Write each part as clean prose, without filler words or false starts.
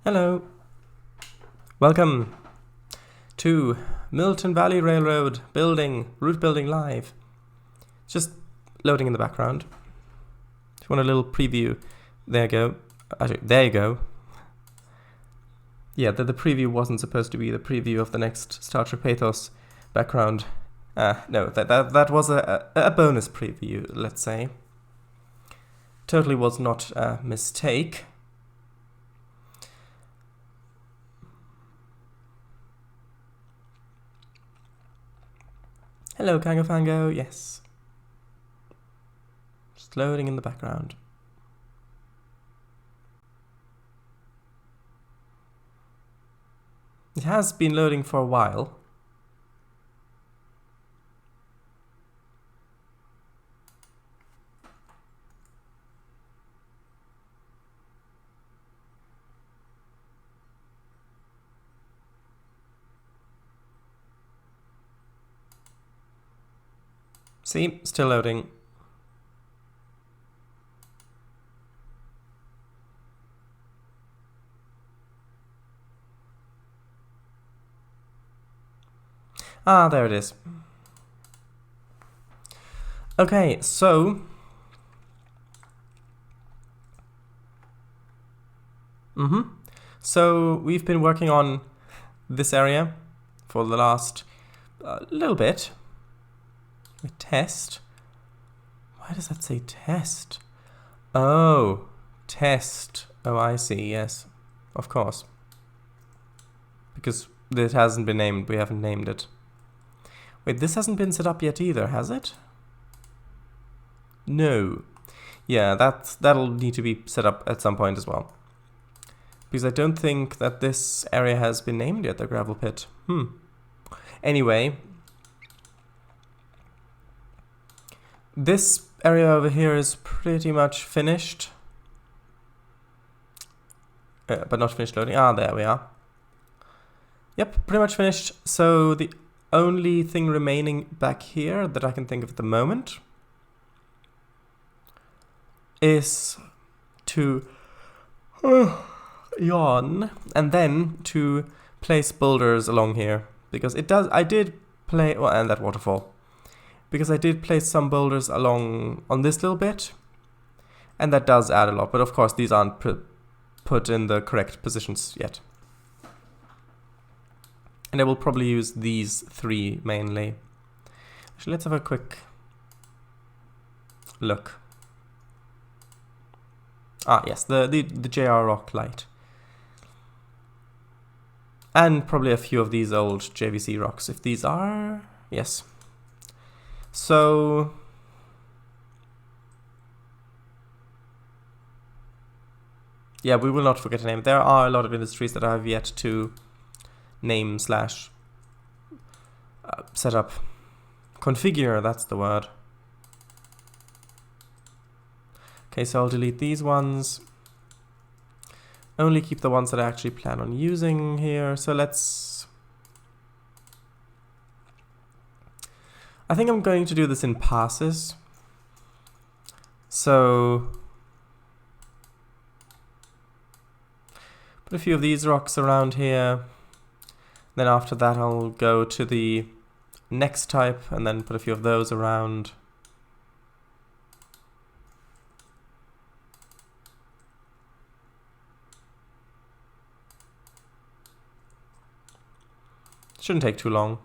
Hello. Welcome to Milton Valley Railroad route building live. It's just loading in the background. If you want a little preview, there you go. Actually, there you go. Yeah, the preview wasn't supposed to be the preview of the next Star Trek Pathos background. No, that was a bonus preview, let's say. Totally was not a mistake. Hello, Kangafango. Yes. Just loading in the background. It has been loading for a while. See, still loading. Ah, there it is. Okay, so... So, we've been working on this area for the last little bit. A test. Why does that say test? Oh, test. Oh, I see, yes. Of course. Because it hasn't been named, we haven't named it. Wait, this hasn't been set up yet either, has it? No. Yeah, that'll need to be set up at some point as well. Because I don't think that this area has been named yet, the gravel pit. Anyway. This area over here is pretty much finished. But not finished loading. Ah, there we are. Yep, pretty much finished. So the only thing remaining back here that I can think of at the moment is to yawn and then to place boulders along here, because I did play, well, and that waterfall, because I did place some boulders along on this little bit, and that does add a lot, but of course these aren't put in the correct positions yet. And I will probably use these three mainly. Actually, let's have a quick look. Ah, yes, the JR Rock light. And probably a few of these old JVC rocks, if these are... Yes. So... Yeah, we will not forget to name. There are a lot of industries that I have yet to name / set up. Configure, that's the word. Okay, so I'll delete these ones. Only keep the ones that I actually plan on using here. So let's... I think I'm going to do this in passes. So... put a few of these rocks around here. Then after that I'll go to the next type and then put a few of those around. Shouldn't take too long.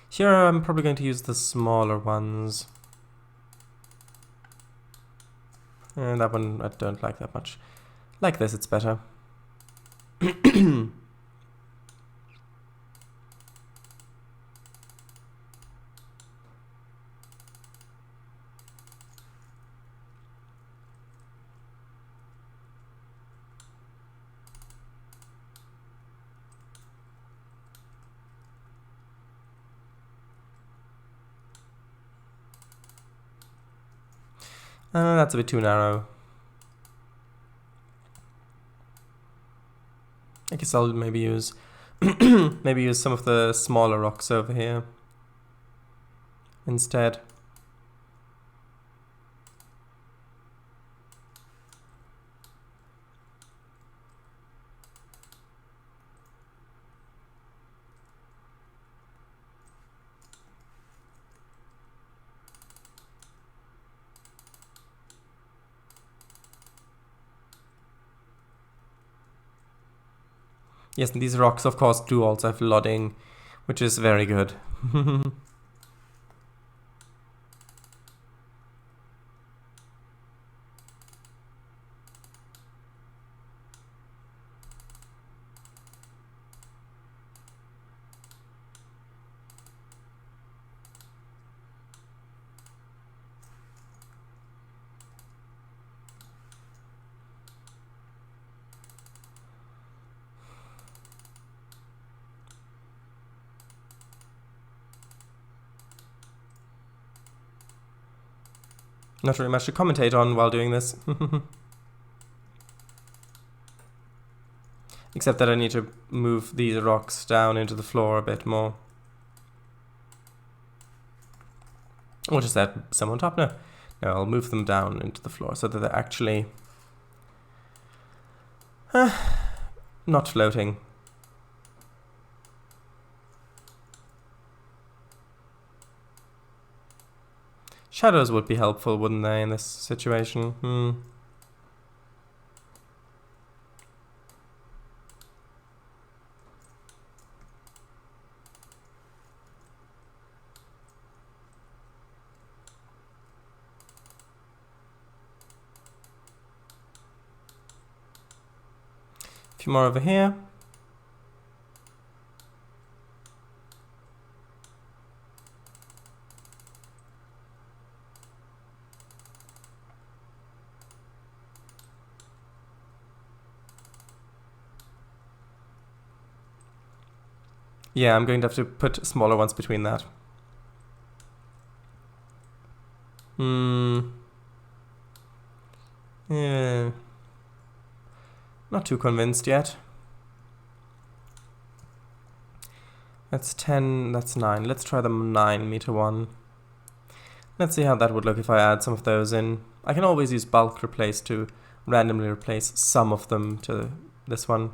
Here I'm probably going to use the smaller ones. And that one I don't like that much. Like this, it's better. That's a bit too narrow. I guess I'll maybe use Maybe use some of the smaller rocks over here instead. Yes, and these rocks, of course, do also have lodding, which is very good. Not really much to commentate on while doing this. Except that I need to move these rocks down into the floor a bit more. Or just add some on top. No, I'll move them down into the floor so that they're actually not floating. Shadows would be helpful, wouldn't they, in this situation? A few more over here. Yeah, I'm going to have to put smaller ones between that. Yeah. Not too convinced yet. That's 10, that's 9. Let's try the 9-meter one. Let's see how that would look if I add some of those in. I can always use bulk replace to randomly replace some of them to this one.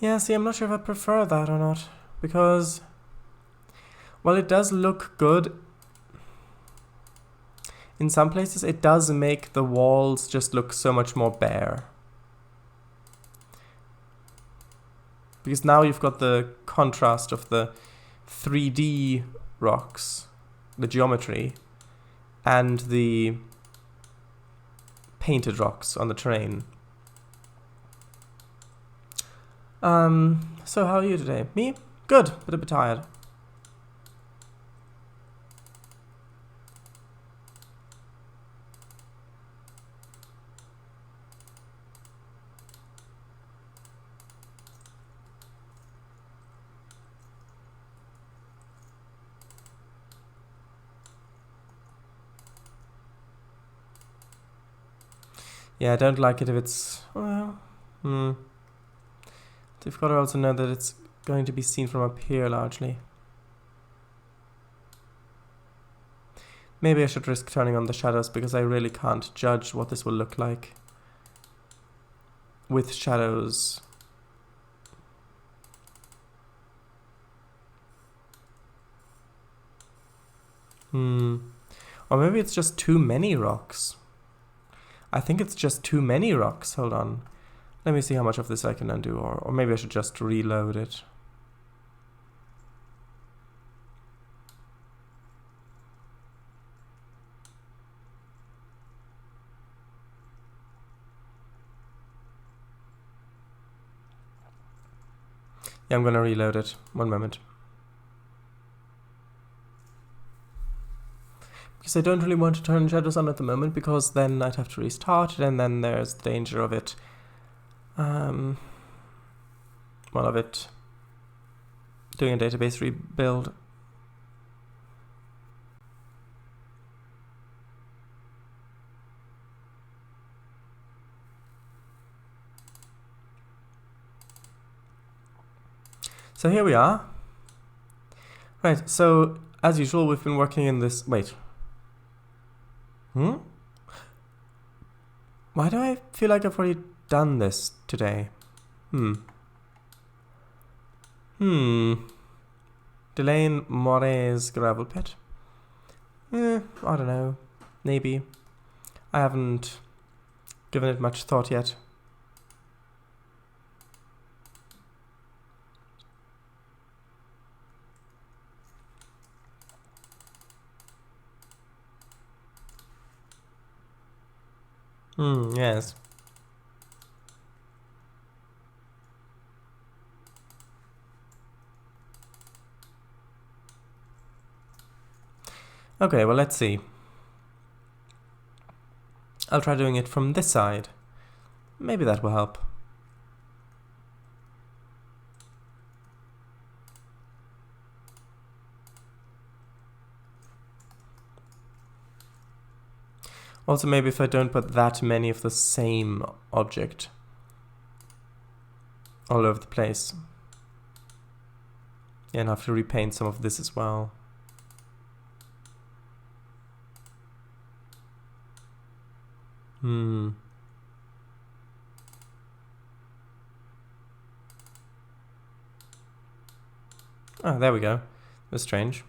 Yeah, see, I'm not sure if I prefer that or not. Because, while it does look good, in some places it does make the walls just look so much more bare. Because now you've got the contrast of the 3D rocks, the geometry, and the painted rocks on the terrain. So how are you today? Me? Good, but a bit tired. Yeah, I don't like it if it's, well, You've got to also know that it's going to be seen from up here largely. Maybe I should risk turning on the shadows because I really can't judge what this will look like with shadows. Or maybe it's just too many rocks. I think it's just too many rocks. Hold on. Let me see how much of this I can undo, or maybe I should just reload it. Yeah, I'm gonna reload it. One moment. Because I don't really want to turn shadows on at the moment, because then I'd have to restart it, and then there's the danger of it, well, of it doing a database rebuild. So here we are. Right, so as usual, we've been working in this. Wait. Why do I feel like I've already done this today? Delane Moray's gravel pit. I don't know. Maybe. I haven't given it much thought yet. Yes. Okay, well, let's see. I'll try doing it from this side. Maybe that will help. Also, maybe if I don't put that many of the same object all over the place. Yeah, and I have to repaint some of this as well. Oh, there we go. That's strange.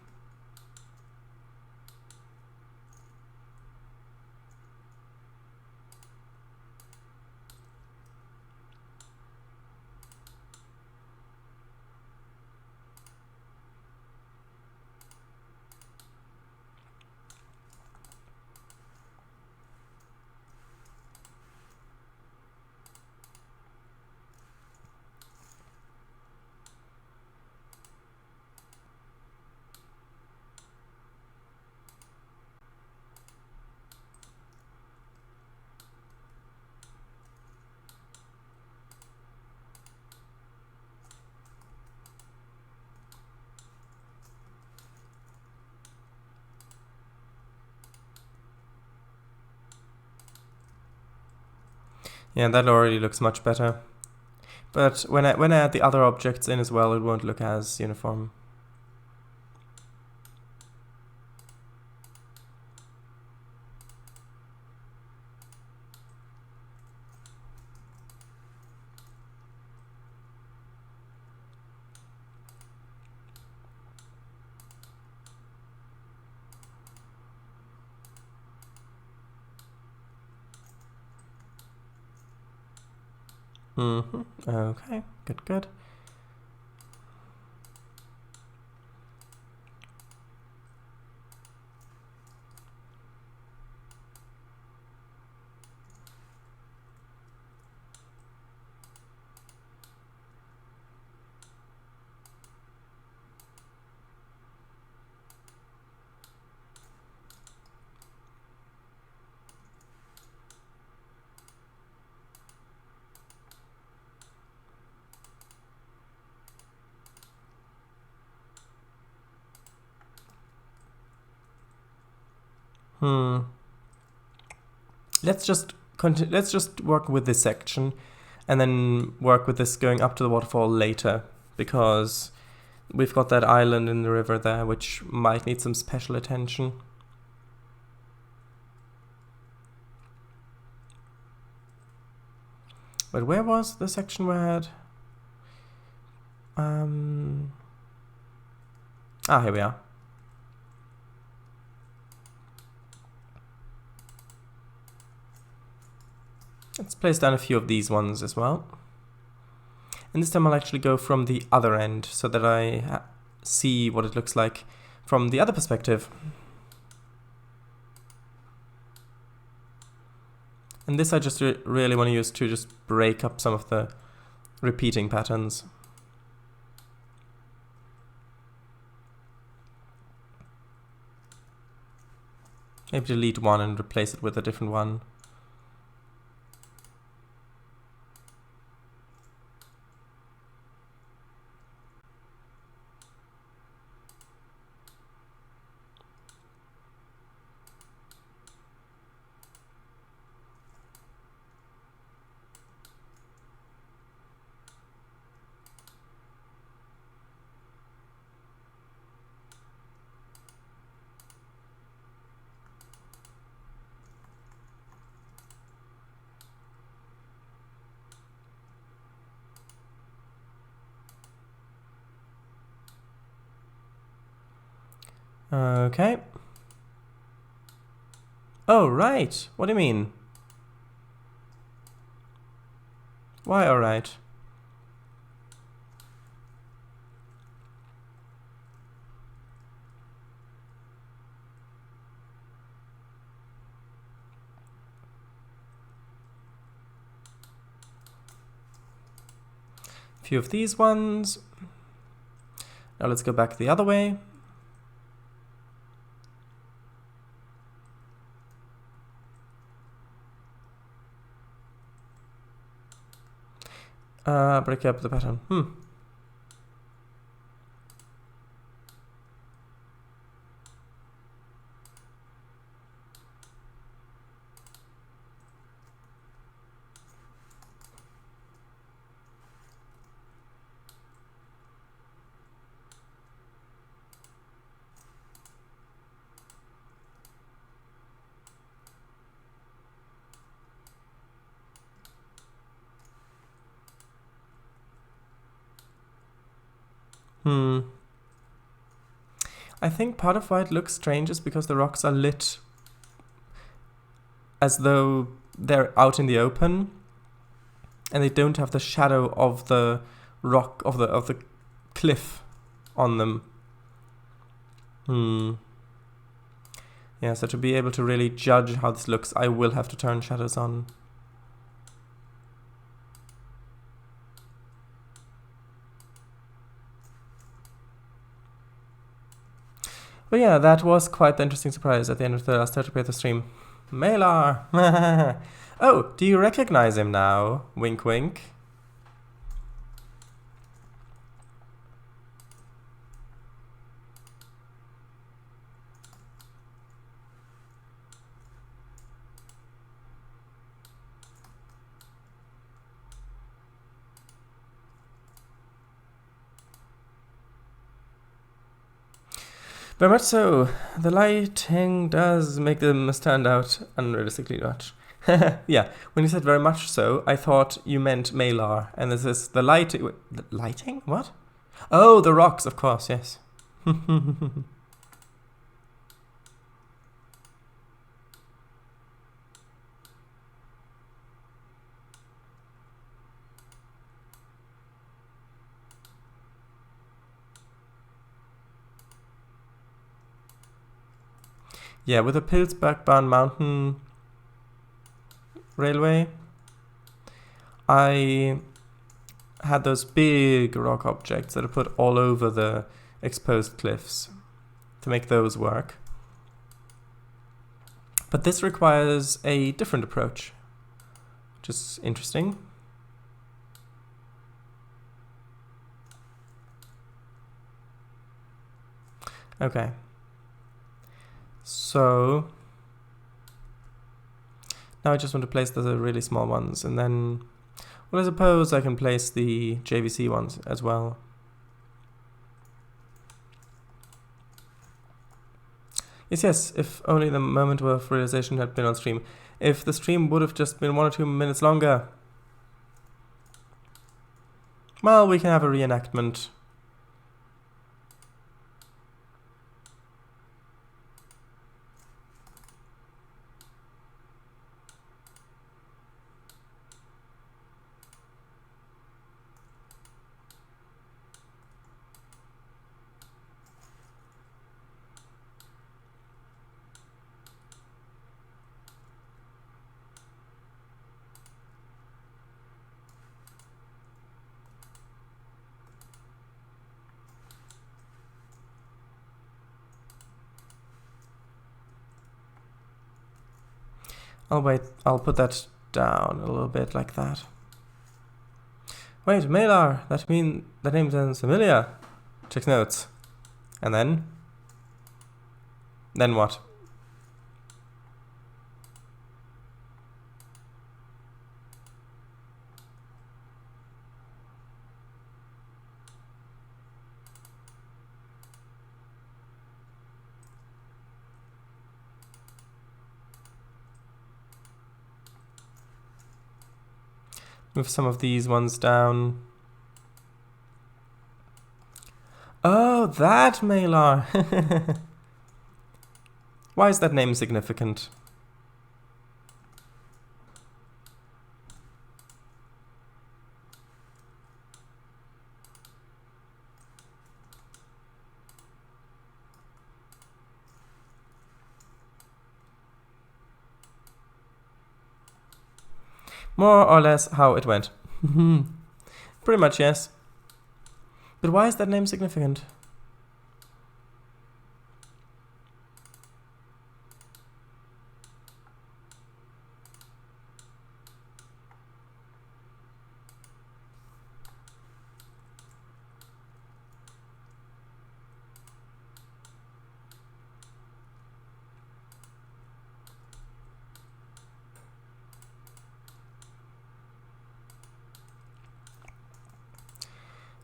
Yeah, that already looks much better. But when I add the other objects in as well, it won't look as uniform. Okay, good. Let's just work with this section, and then work with this going up to the waterfall later, because we've got that island in the river there, which might need some special attention. But where was the section where I had... here we are. Let's place down a few of these ones as well. And this time I'll actually go from the other end, so that I see what it looks like from the other perspective. And this I just really want to use to just break up some of the repeating patterns. Maybe delete one and replace it with a different one. Okay. Oh, right. What do you mean? Why alright? A few of these ones. Now let's go back the other way. Break up the pattern. I think part of why it looks strange is because the rocks are lit as though they're out in the open, and they don't have the shadow of the rock of the cliff on them. Yeah, so to be able to really judge how this looks, I will have to turn shadows on. But yeah, that was quite the interesting surprise at the end of the last 30 of the stream. Malar! Oh, do you recognize him now? Wink wink. Very much so. The lighting does make them stand out unrealistically much. Yeah, when you said very much so, I thought you meant Malar, and this is the lighting. The lighting? What? Oh, the rocks, of course, yes. Yeah, with the Pilsbergbahn mountain railway, I had those big rock objects that are put all over the exposed cliffs to make those work. But this requires a different approach, which is interesting. Okay. So now I just want to place the really small ones, and then, well, I suppose I can place the JVC ones as well. Yes, if only the moment of realization had been on stream. If the stream would have just been 1 or 2 minutes longer. Well, we can have a reenactment. I'll put that down a little bit like that. Wait, Malar, that name sounds familiar. Check notes. And then? Then what? Move some of these ones down. Oh, that Malar! Why is that name significant? More or less how it went. Pretty much, yes. But why is that name significant?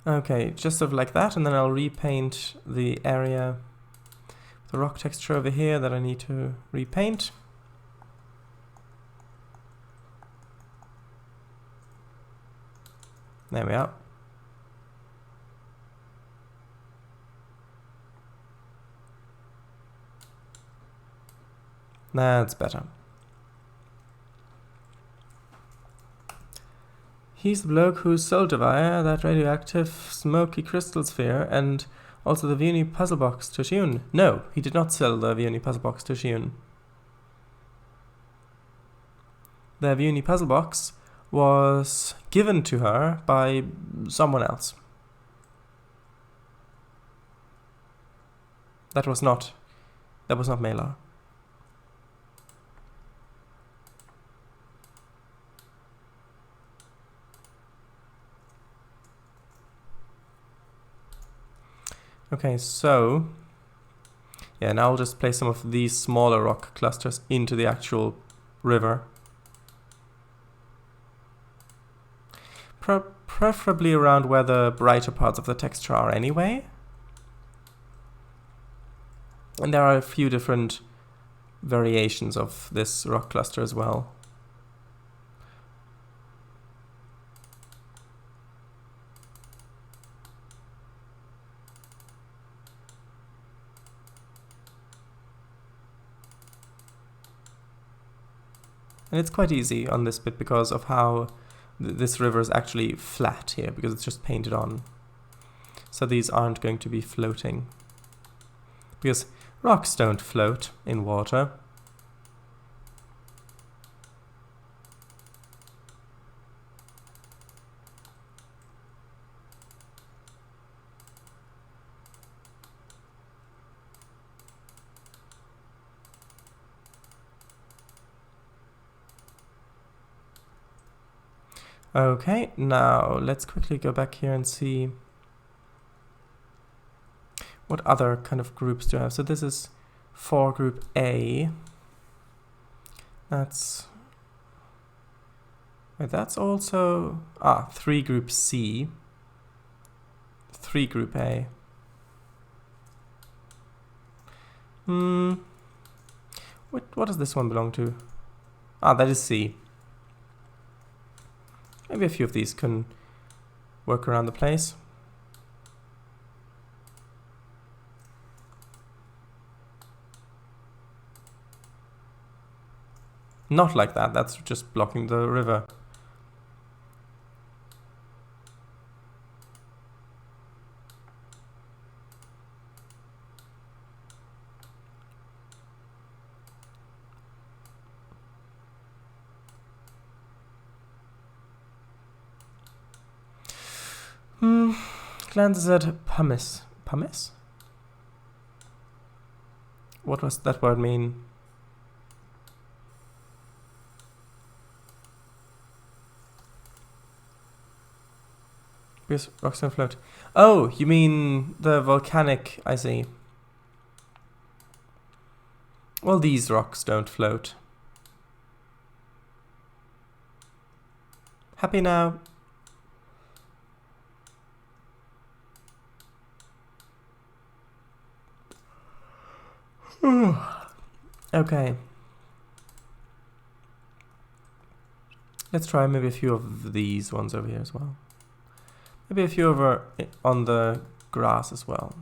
Okay, just sort of like that, and then I'll repaint the area, the rock texture over here that I need to repaint. There we are. That's better. He's the bloke who sold via that radioactive smoky crystal sphere and also the Viennese puzzle box to Shiun. No, he did not sell the Viennese puzzle box to Shiun. The Viennese puzzle box was given to her by someone else. That was not Malar. Okay, so yeah, now I'll just place some of these smaller rock clusters into the actual river. Preferably around where the brighter parts of the texture are anyway. And there are a few different variations of this rock cluster as well. And it's quite easy on this bit because of how this river is actually flat here, because it's just painted on. So these aren't going to be floating. Because rocks don't float in water. Okay, now let's quickly go back here and see what other kind of groups do I have. So this is for group A. That's also 3 group C, 3 group A. What does this one belong to? That is C. Maybe a few of these can work around the place. Not like that, that's just blocking the river. Glances at pumice. Pumice? What does that word mean? Because rocks don't float. Oh, you mean the volcanic, I see. Well, these rocks don't float. Happy now? Okay. Let's try maybe a few of these ones over here as well. Maybe a few over on the grass as well.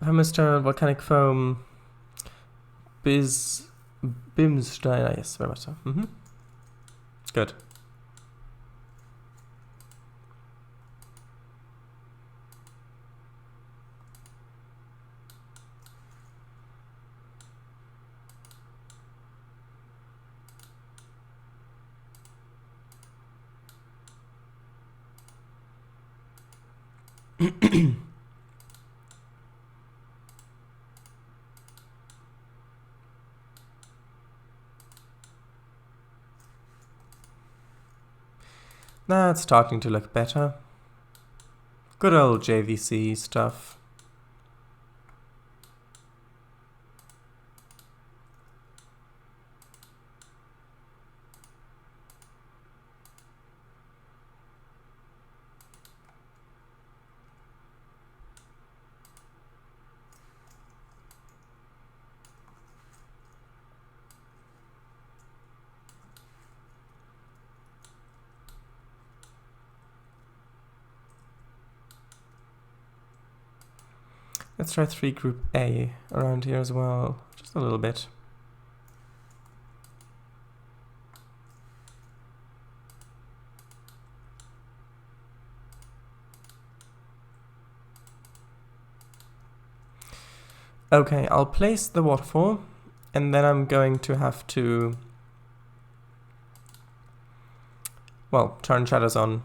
Hammerstone, volcanic foam, Bimstein, yes, very much so. Good. That's starting to look better. Good old JVC stuff. Let's try 3 group A around here as well, just a little bit. Okay, I'll place the waterfall, and then I'm going to have to, well, turn shadows on.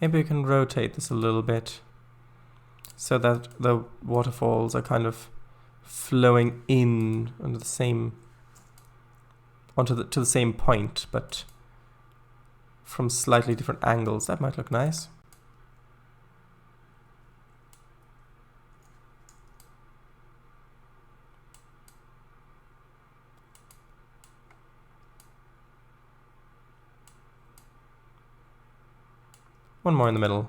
Maybe we can rotate this a little bit so that the waterfalls are kind of flowing in onto the same to the same point, but from slightly different angles. That might look nice. One more in the middle.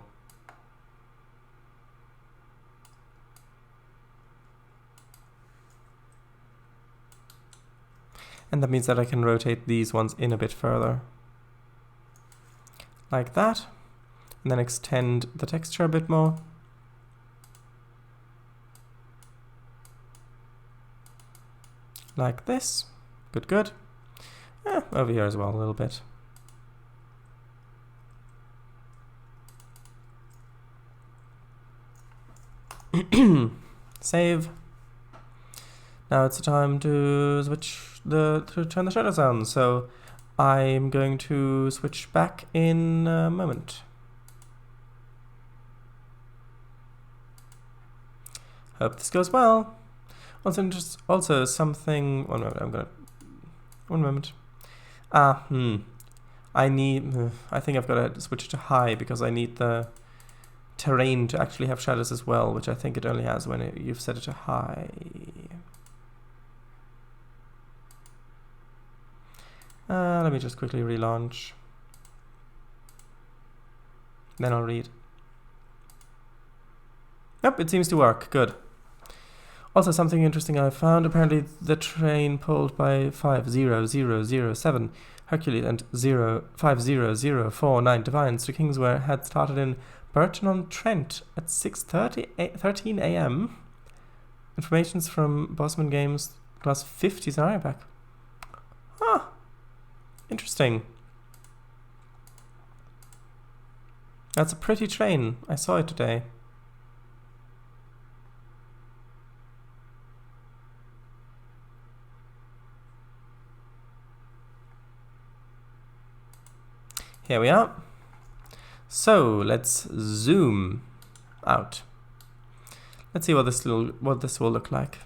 And that means that I can rotate these ones in a bit further. Like that. And then extend the texture a bit more. Like this. Good, good. Over here as well a little bit. Save. Now it's the time to turn the shadows on. So I'm going to switch back in a moment. Hope this goes well. Also something. One moment. One moment. I think I've got to switch it to high because I need the terrain to actually have shadows as well, which I think it only has when you've set it to high. Let me just quickly relaunch. Then I'll read. Yep, it seems to work. Good. Also, something interesting I found. Apparently, the train pulled by 50007 Hercules and 50049 Defiance to Kingswear had started in Burton-on-Trent at 6:13 a.m. Information's from Bosman Games plus 50 scenario pack. Ah, interesting. That's a pretty train. I saw it today. Here we are. So let's zoom out. Let's see what this will look like.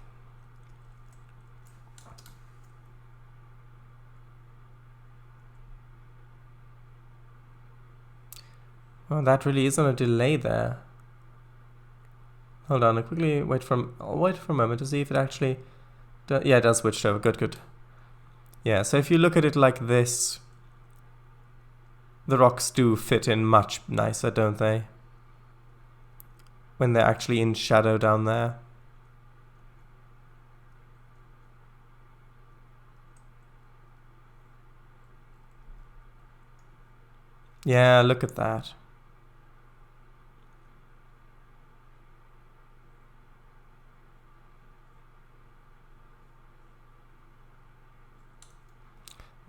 Oh, that really is on a delay there. Hold on, I'll quickly wait for a moment to see if it actually... yeah, it does switch over. Good, good. Yeah, so if you look at it like this, the rocks do fit in much nicer, don't they? When they're actually in shadow down there. Yeah, look at that.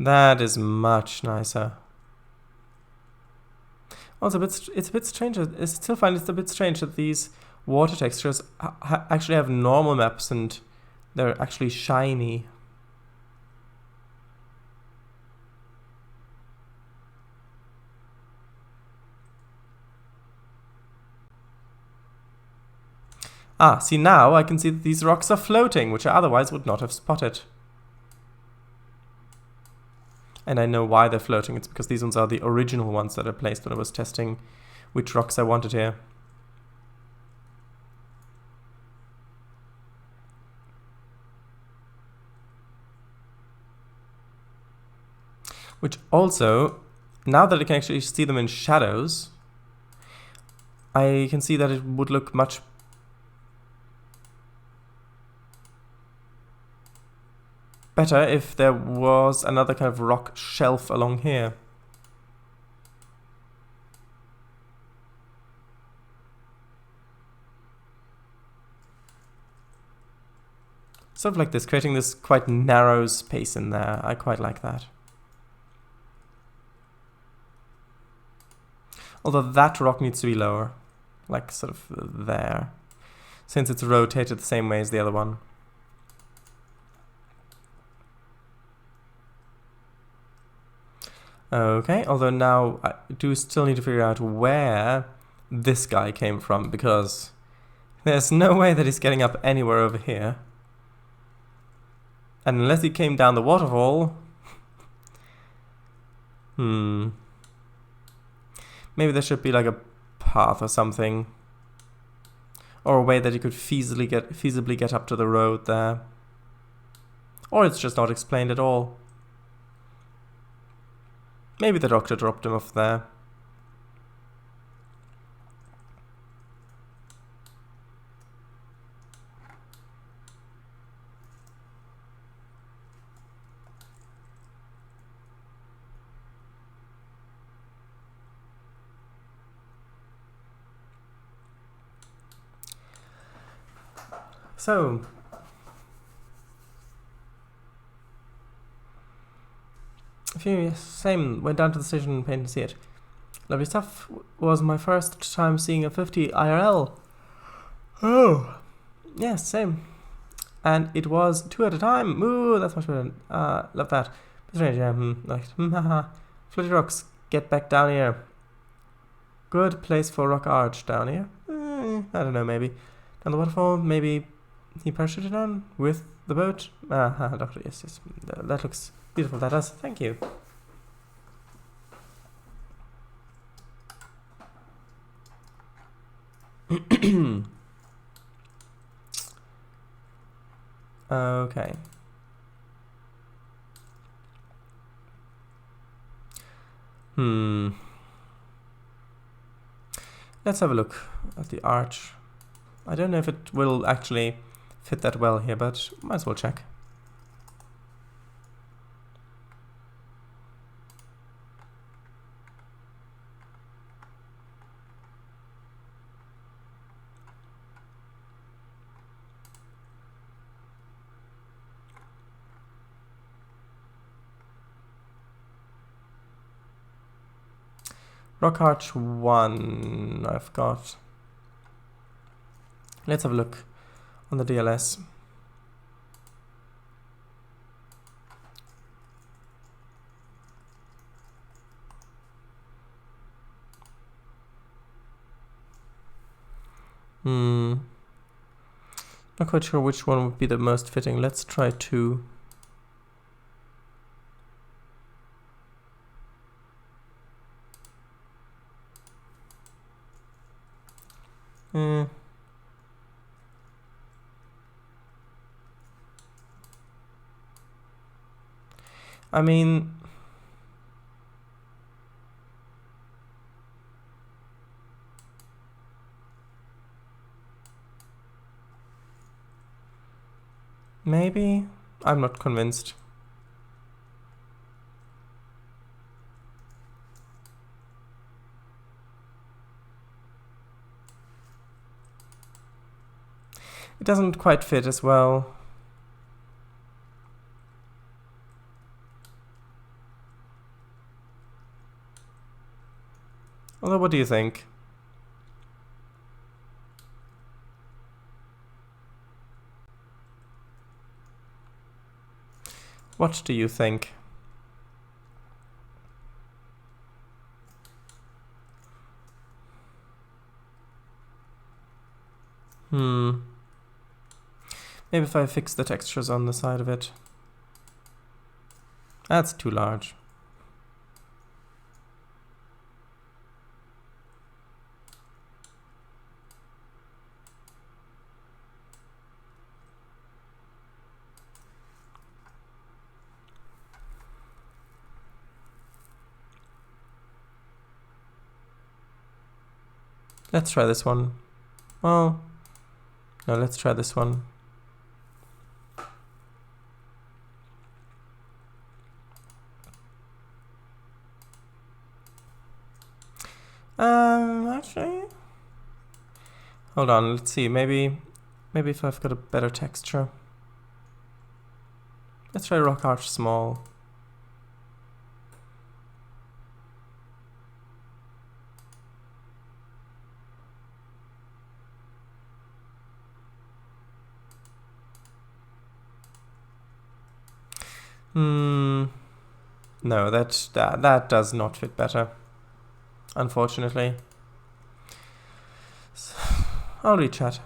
That is much nicer. Also, it's a bit strange. I still find it's a bit strange that these water textures actually have normal maps and they're actually shiny. Ah, see, now I can see that these rocks are floating, which I otherwise would not have spotted. And I know why they're floating. It's because these ones are the original ones that I placed when I was testing which rocks I wanted here. Which also, now that I can actually see them in shadows, I can see that it would look much better if there was another kind of rock shelf along here. Sort of like this, creating this quite narrow space in there. I quite like that. Although that rock needs to be lower, like sort of there, since it's rotated the same way as the other one. Okay, although now I do still need to figure out where this guy came from, because there's no way that he's getting up anywhere over here. And unless he came down the waterfall... Maybe there should be like a path or something. Or a way that you could feasibly get up to the road there. Or it's just not explained at all. Maybe the doctor dropped him off there. So, same, went down to the station and paid to see it. Lovely stuff. Was my first time seeing a 50 IRL. Oh, yes, same. And it was 2 at a time. Ooh, that's much better. Love that. Strange, yeah. Right. Floaty rocks, get back down here. Good place for rock arch down here. I don't know, maybe. Down the waterfall, maybe he parachuted down with the boat. Doctor, yes, yes. That looks beautiful, that does. Thank you. Okay. Let's have a look at the arch. I don't know if it will actually fit that well here, but might as well check. Rock arch 1 I've got. Let's have a look on the DLS. Not quite sure which one would be the most fitting. Let's try 2. I mean, maybe? I'm not convinced. It doesn't quite fit as well. Although, what do you think? What do you think? Maybe if I fix the textures on the side of it. That's too large. Let's try this one. Well, no, let's try this one. Actually, hold on, let's see, maybe if I've got a better texture. Let's try rock arch small. No, that does not fit better, unfortunately. So, I'll rechat.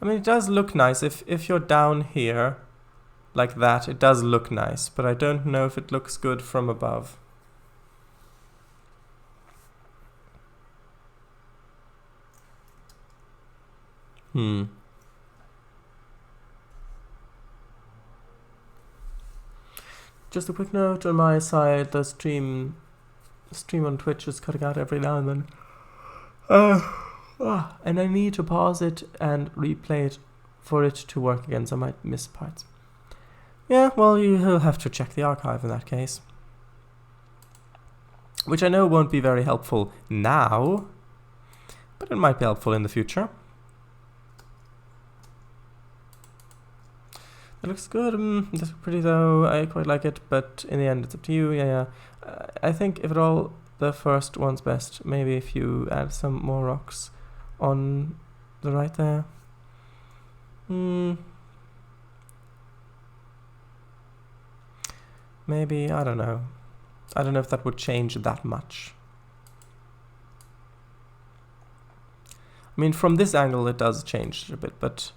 I mean, it does look nice. If you're down here like that, it does look nice, but I don't know if it looks good from above. Just a quick note on my side, the stream on Twitch is cutting out every now and then. And I need to pause it and replay it for it to work again, so I might miss parts. Yeah, well, you'll have to check the archive in that case. Which I know won't be very helpful now, but it might be helpful in the future. It looks good. It looks pretty though. I quite like it, but in the end, it's up to you. Yeah. I think if at all, the first one's best. Maybe if you add some more rocks on the right there. Maybe, I don't know. I don't know if that would change that much. I mean, from this angle, it does change a bit, but...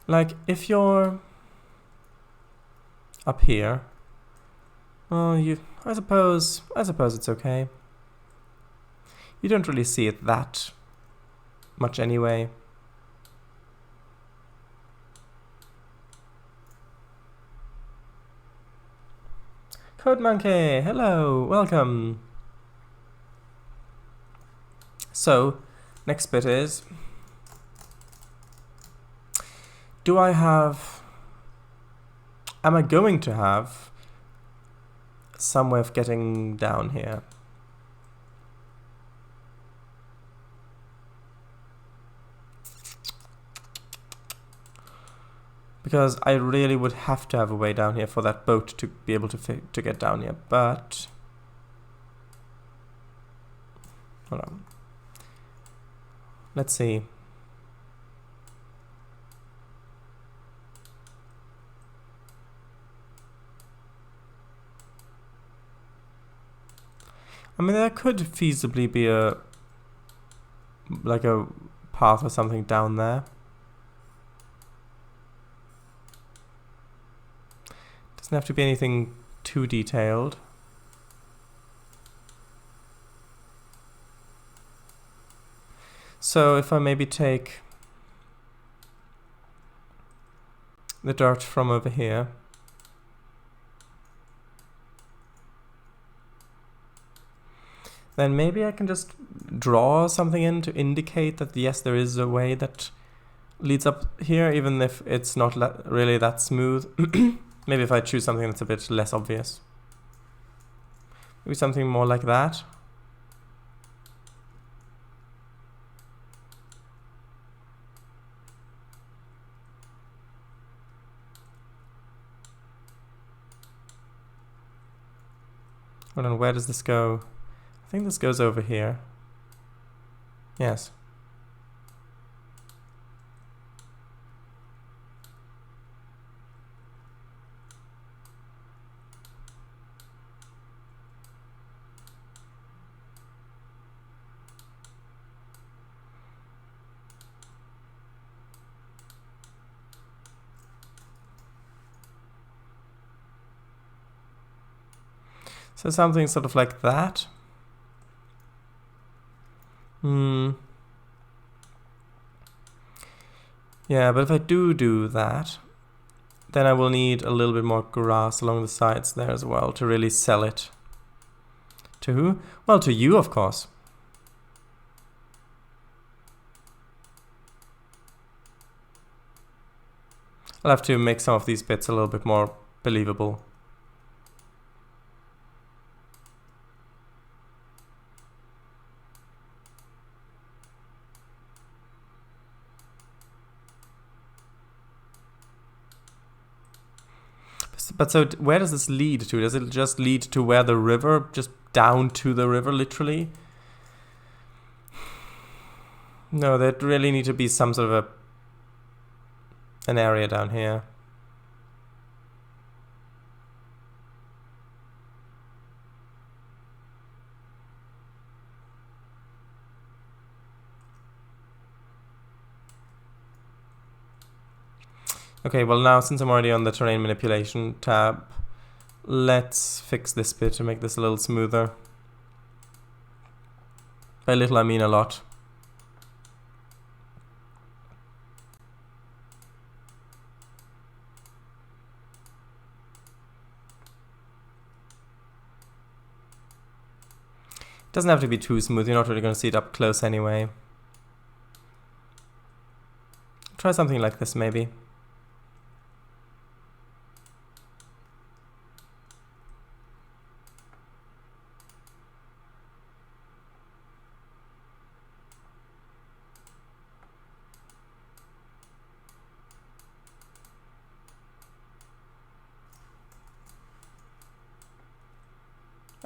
Like, if you're up here, well, I suppose it's okay. You don't really see it that much anyway. Code Monkey, hello, welcome. So, next bit is, am I going to have some way of getting down here? Because I really would have to have a way down here for that boat to be able to get down here, but... Hold on. Let's see. I mean, there could feasibly be a path or something down there. Doesn't have to be anything too detailed. So if I maybe take the dirt from over here, then maybe I can just draw something in to indicate that yes, there is a way that leads up here, even if it's not really that smooth. Maybe if I choose something that's a bit less obvious. Maybe something more like that. Hold on, where does this go? I think this goes over here. Yes. So something sort of like that. Yeah, but if I do that, then I will need a little bit more grass along the sides there as well to really sell it. To who? Well, to you, of course. I'll have to make some of these bits a little bit more believable. But so where does this lead to? Does it just lead to where the river, just down to the river, literally? No, there'd really need to be some sort of an area down here. Okay, well now since I'm already on the terrain manipulation tab, let's fix this bit to make this a little smoother. By little I mean a lot. Doesn't have to be too smooth, you're not really going to see it up close anyway. Try something like this maybe.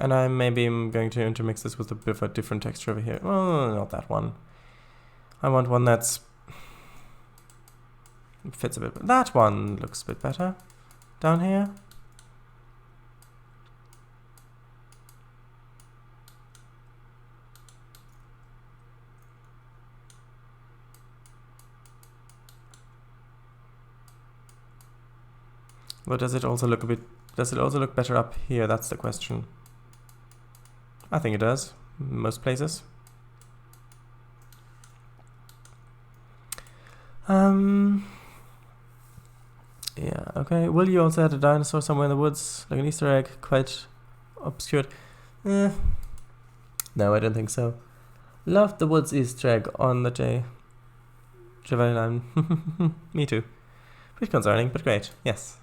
And I'm going to intermix this with a bit of a different texture over here. Well, not that one. I want one that's fits a bit. That one looks a bit better down here. But does it also look a bit? Does it also look better up here? That's the question. I think it does, most places. Yeah, okay. Will you also add a dinosaur somewhere in the woods? Like an Easter egg, quite obscured. No, I don't think so. Love the woods Easter egg on the J line. Me too. Pretty concerning, but great. Yes.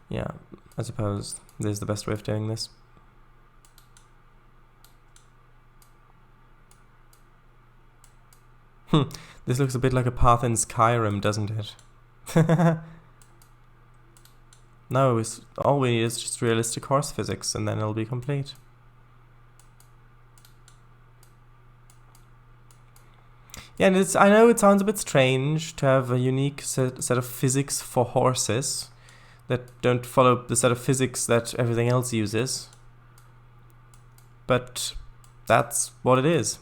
Yeah, I suppose this is the best way of doing this. This looks a bit like a path in Skyrim, doesn't it? No, all we need is just realistic horse physics, and then it'll be complete. Yeah, and I know it sounds a bit strange to have a unique set of physics for horses that don't follow the set of physics that everything else uses. But that's what it is.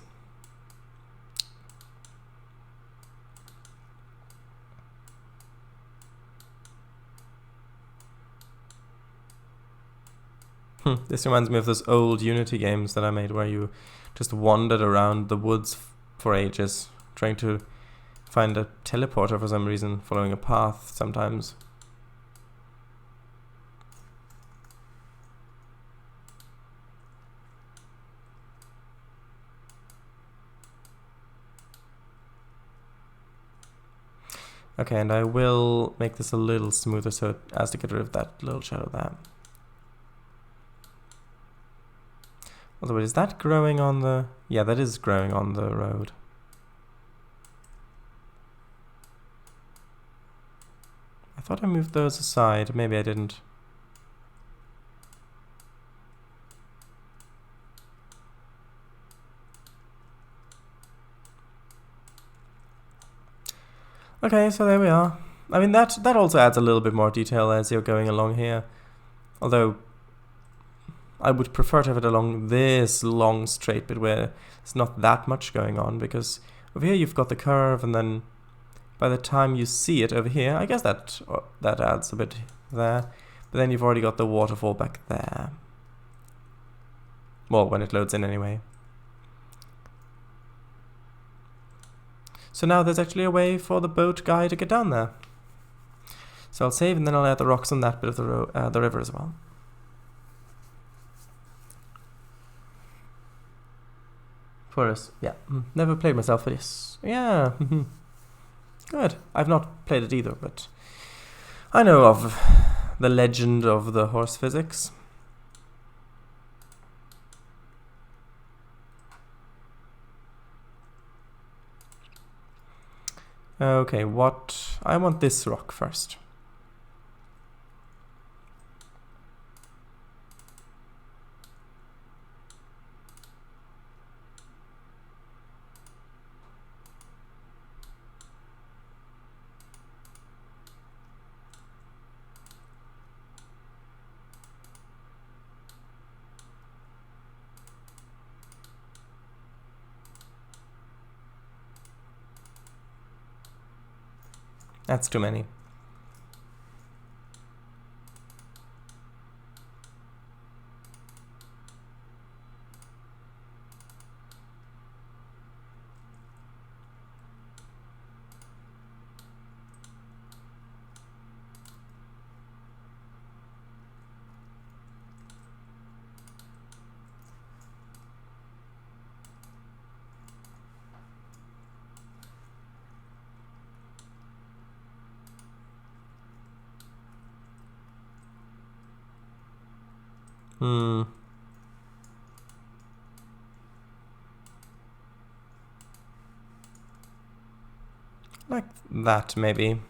This reminds me of those old Unity games that I made where you just wandered around the woods for ages, trying to find a teleporter for some reason, following a path sometimes. Okay, and I will make this a little smoother so as to get rid of that little shadow there. Although, is that growing on the... Yeah, that is growing on the road. I thought I moved those aside. Maybe I didn't. Okay, so there we are. I mean, that also adds a little bit more detail as you're going along here. Although I would prefer to have it along this long straight bit where there's not that much going on, because over here you've got the curve, and then by the time you see it over here, I guess that adds a bit there, but then you've already got the waterfall back there. Well, when it loads in anyway. So now there's actually a way for the boat guy to get down there. So I'll save, and then I'll add the rocks on that bit of the river as well. Forest, yeah. Never played myself for this. Yeah. Good. I've not played it either, but I know of the legend of the horse physics. Okay, I want this rock first. That's too many. Like that, maybe.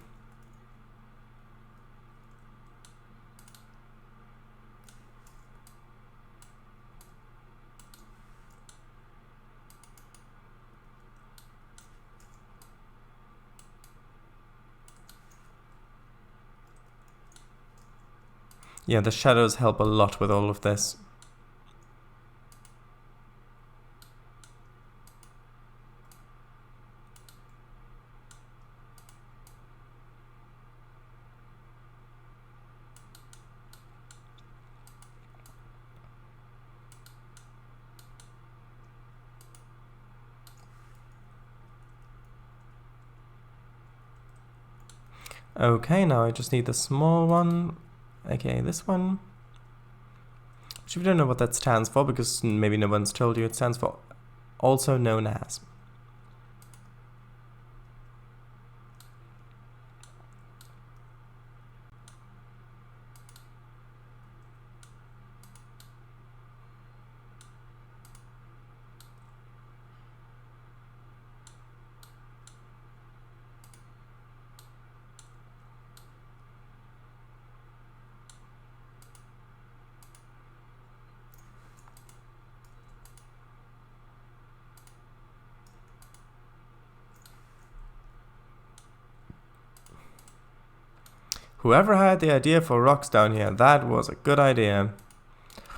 Yeah, the shadows help a lot with all of this. Okay, now I just need the small one. Okay, this one. Which we don't know what that stands for, because maybe no one's told you. It stands for also known as. Whoever had the idea for rocks down here, that was a good idea.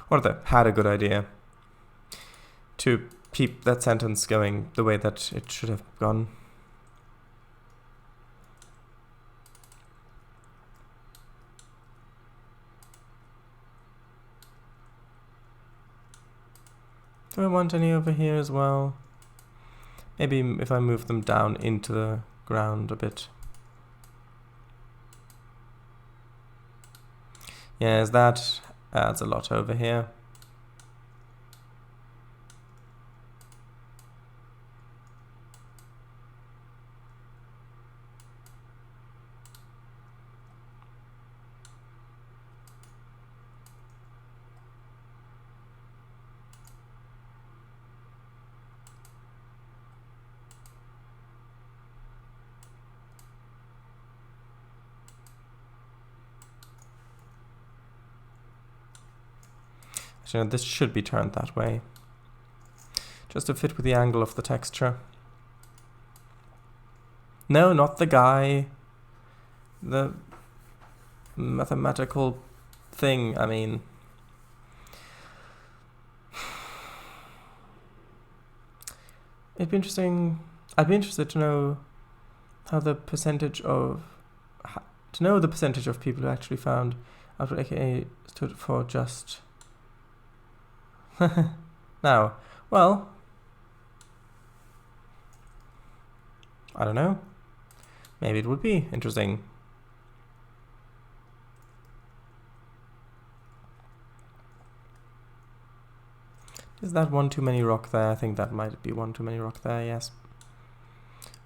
Or they had a good idea to keep that sentence going the way that it should have gone. Do I want any over here as well? Maybe if I move them down into the ground a bit. Yes, that adds a lot over here. Actually, no, this should be turned that way, just to fit with the angle of the texture. No, not the guy. The mathematical thing, I mean. It'd be interesting. I'd be interested to know how the percentage of people who actually found out what AKA stood for just. Now, well, I don't know. Maybe it would be interesting. Is that one too many rock there? I think that might be one too many rock there, yes.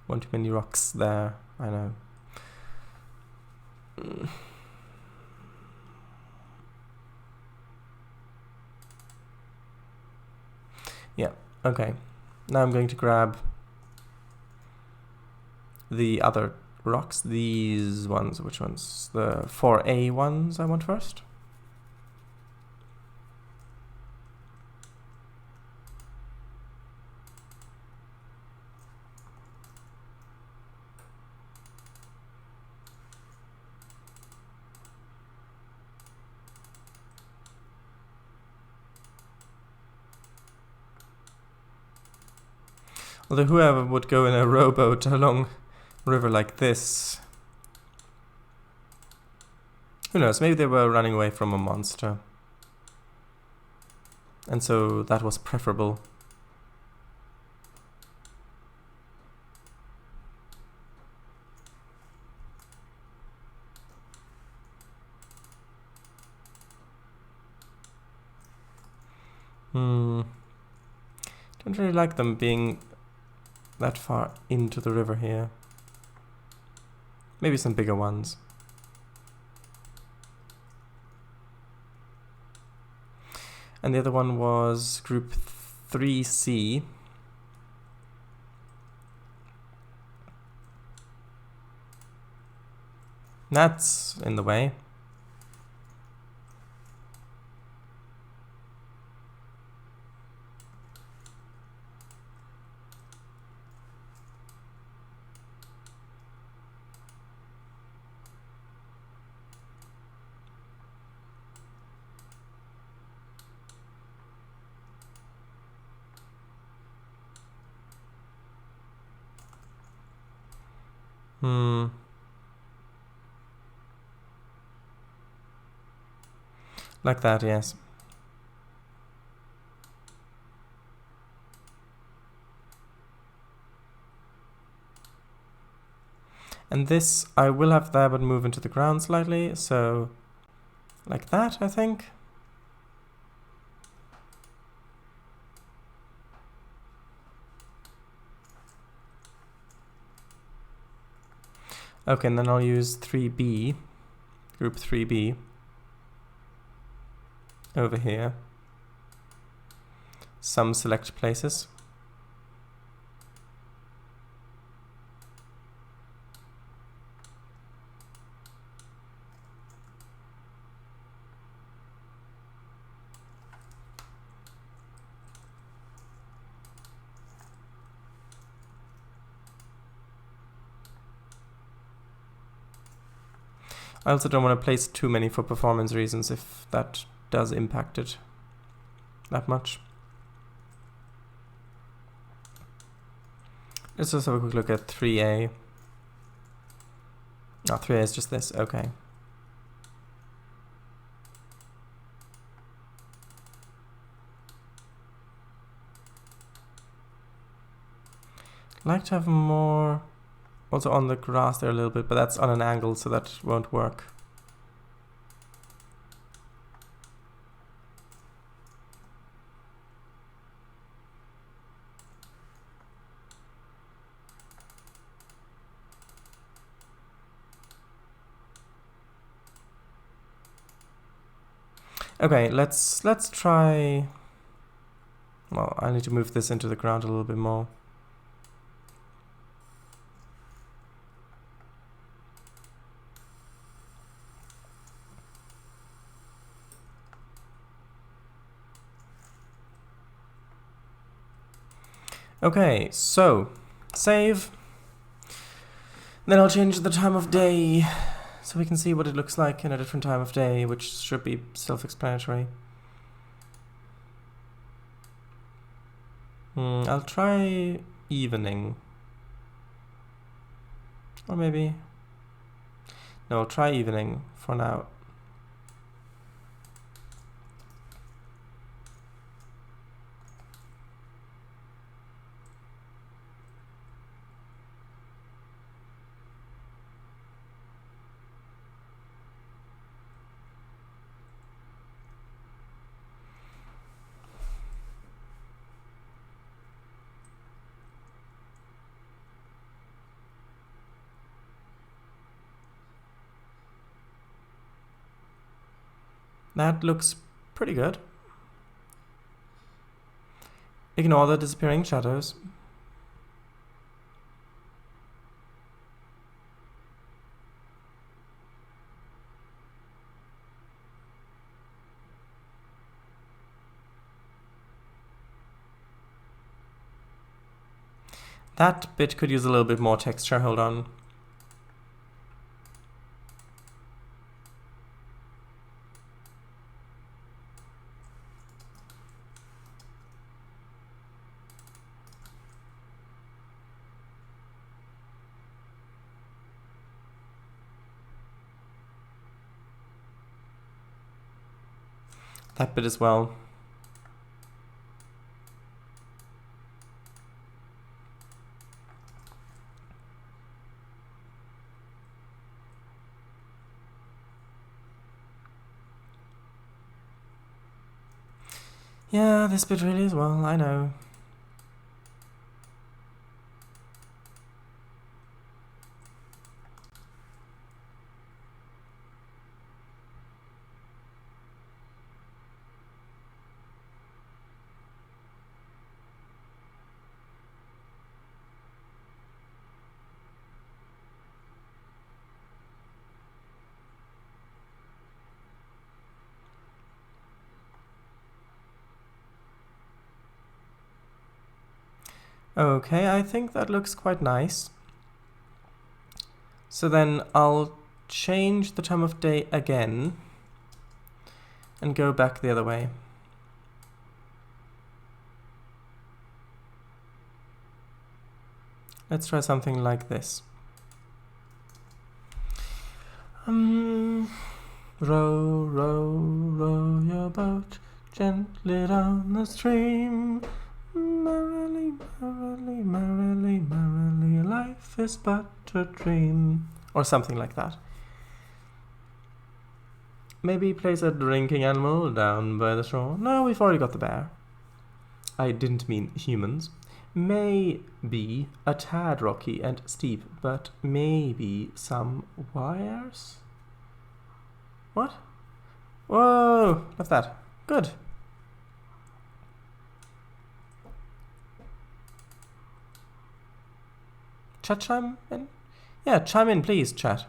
One too many rocks there, I know. Yeah, okay. Now I'm going to grab the other rocks, these ones. Which ones? The 4A ones I want first. Although whoever would go in a rowboat along a river like this, who knows, maybe they were running away from a monster. And so that was preferable. Don't really like them being that far into the river here. Maybe some bigger ones. And the other one was group 3C. That's in the way. Like that, yes. And this I will have there, but move into the ground slightly, so like that, I think. Okay, and then I'll use 3B, group 3B, over here. Some select places. I also don't want to place too many for performance reasons if that does impact it that much. Let's just have a quick look at 3A. Oh, 3A is just this, okay. I'd like to have more also on the grass there a little bit, but that's on an angle, so that won't work. Okay, let's try. Well, I need to move this into the ground a little bit more. Okay, so save. Then I'll change the time of day so we can see what it looks like in a different time of day, which should be self-explanatory. I'll try evening. Or maybe... No, I'll try evening for now. That looks pretty good. Ignore the disappearing shadows. That bit could use a little bit more texture, hold on. That bit as well. Yeah, this bit really as well, I know. Okay, I think that looks quite nice. So then I'll change the time of day again and go back the other way. Let's try something like this. Row, row, row your boat gently down the stream. Merrily, merrily, merrily, merrily, life is but a dream. Or something like that. Maybe place a drinking animal down by the shore. No, we've already got the bear. I didn't mean humans. May be a tad rocky and steep, but maybe some wires? What? Whoa, love that. Good. Chat chime in? Yeah, chime in, please, chat.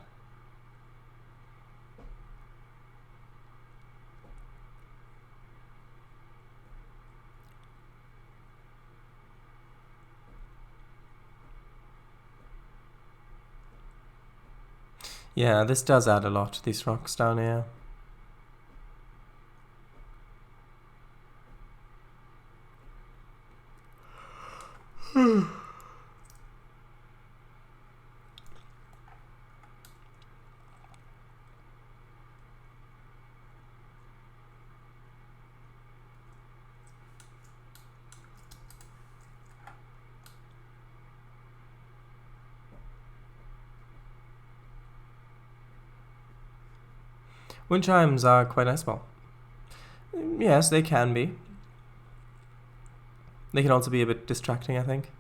Yeah, this does add a lot, these rocks down here. Wind chimes are quite nice. Well, yes, they can be. They can also be a bit distracting, I think.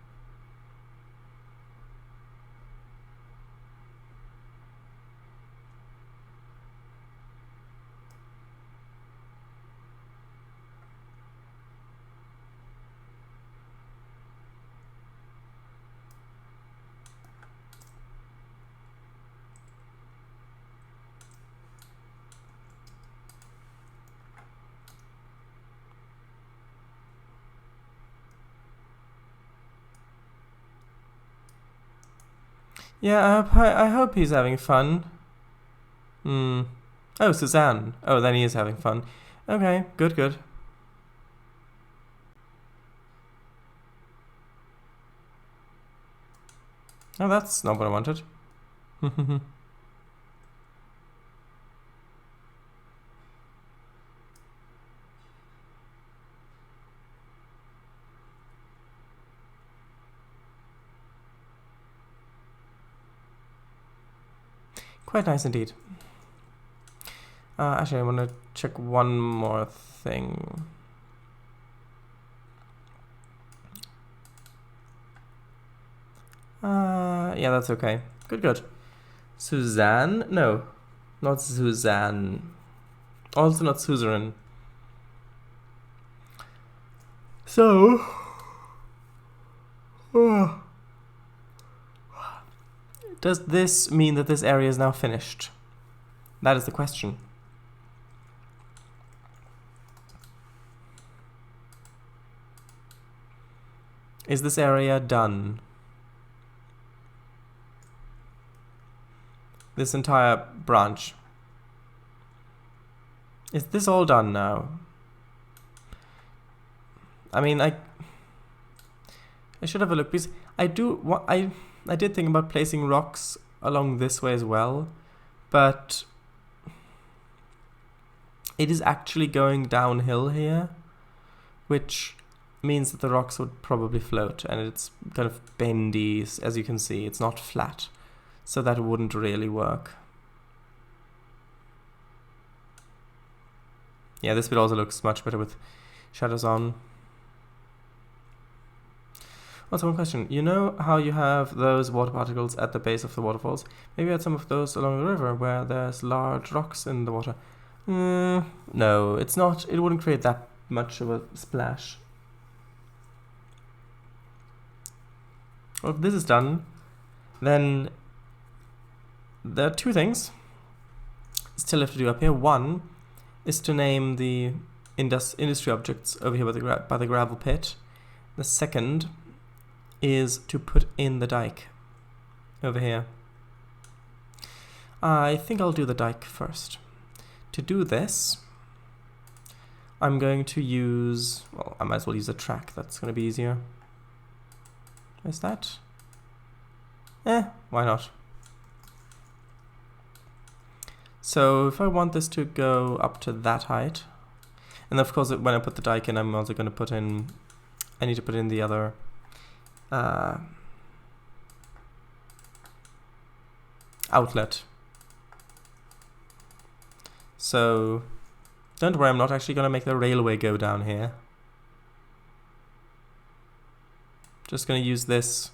Yeah, I hope he's having fun. Oh, Suzanne. Oh, then he is having fun. Okay, good, good. Oh, that's not what I wanted. Quite nice indeed. Actually, I want to check one more thing. Yeah, that's okay. Good, good. Suzanne? No, not Suzanne. Also not Suzerain. So... does this mean that this area is now finished? That is the question. Is this area done? This entire branch. Is this all done now? I mean, I should have a look, because I did think about placing rocks along this way as well, but it is actually going downhill here, which means that the rocks would probably float, and it's kind of bendy, as you can see. It's not flat, so that wouldn't really work. Yeah, this bit also looks much better with shadows on. Also, one question. You know how you have those water particles at the base of the waterfalls? Maybe add some of those along the river where there's large rocks in the water. No, it's not. It wouldn't create that much of a splash. Well, if this is done, then there are two things still have to do up here. One is to name the industry objects over here by the gravel pit. The second is to put in the dike over here. I think I'll do the dike first. To do this, I'm going to use, well, I might as well use a track. That's going to be easier. Is that? Why not? So if I want this to go up to that height, and of course when I put the dike in, I'm also going to put in, I need to put in the other outlet. So don't worry, I'm not actually going to make the railway go down here. Just going to use this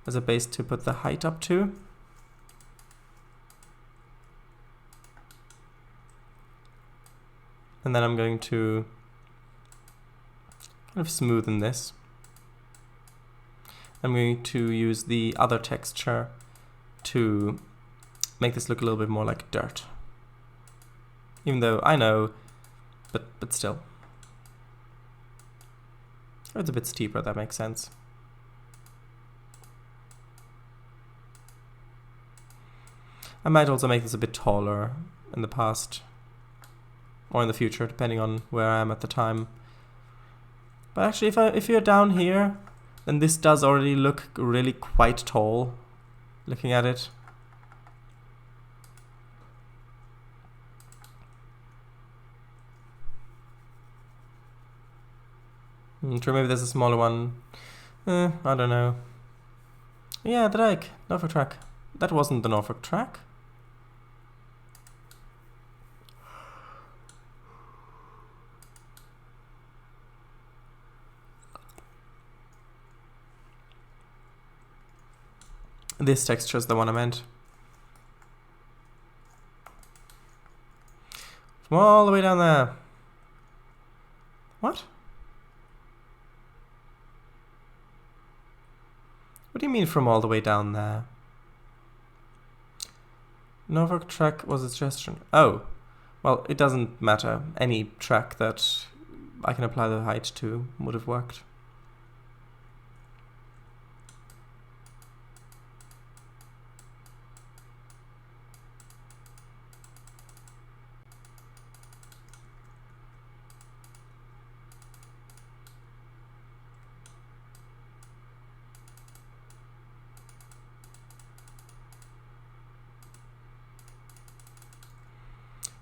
as a base to put the height up to. And then I'm going to kind of smoothen this. I'm going to use the other texture to make this look a little bit more like dirt. Even though I know, but still. It's a bit steeper, that makes sense. I might also make this a bit taller in the past or in the future, depending on where I am at the time. But actually, if you're down here, then this does already look really quite tall, looking at it. Sure, maybe there's a smaller one. I don't know. Yeah, the dike. Norfolk track. That wasn't the Norfolk track. This texture is the one I meant. From all the way down there. What? What do you mean from all the way down there? Norfolk track was a suggestion. Oh, well, it doesn't matter. Any track that I can apply the height to would have worked.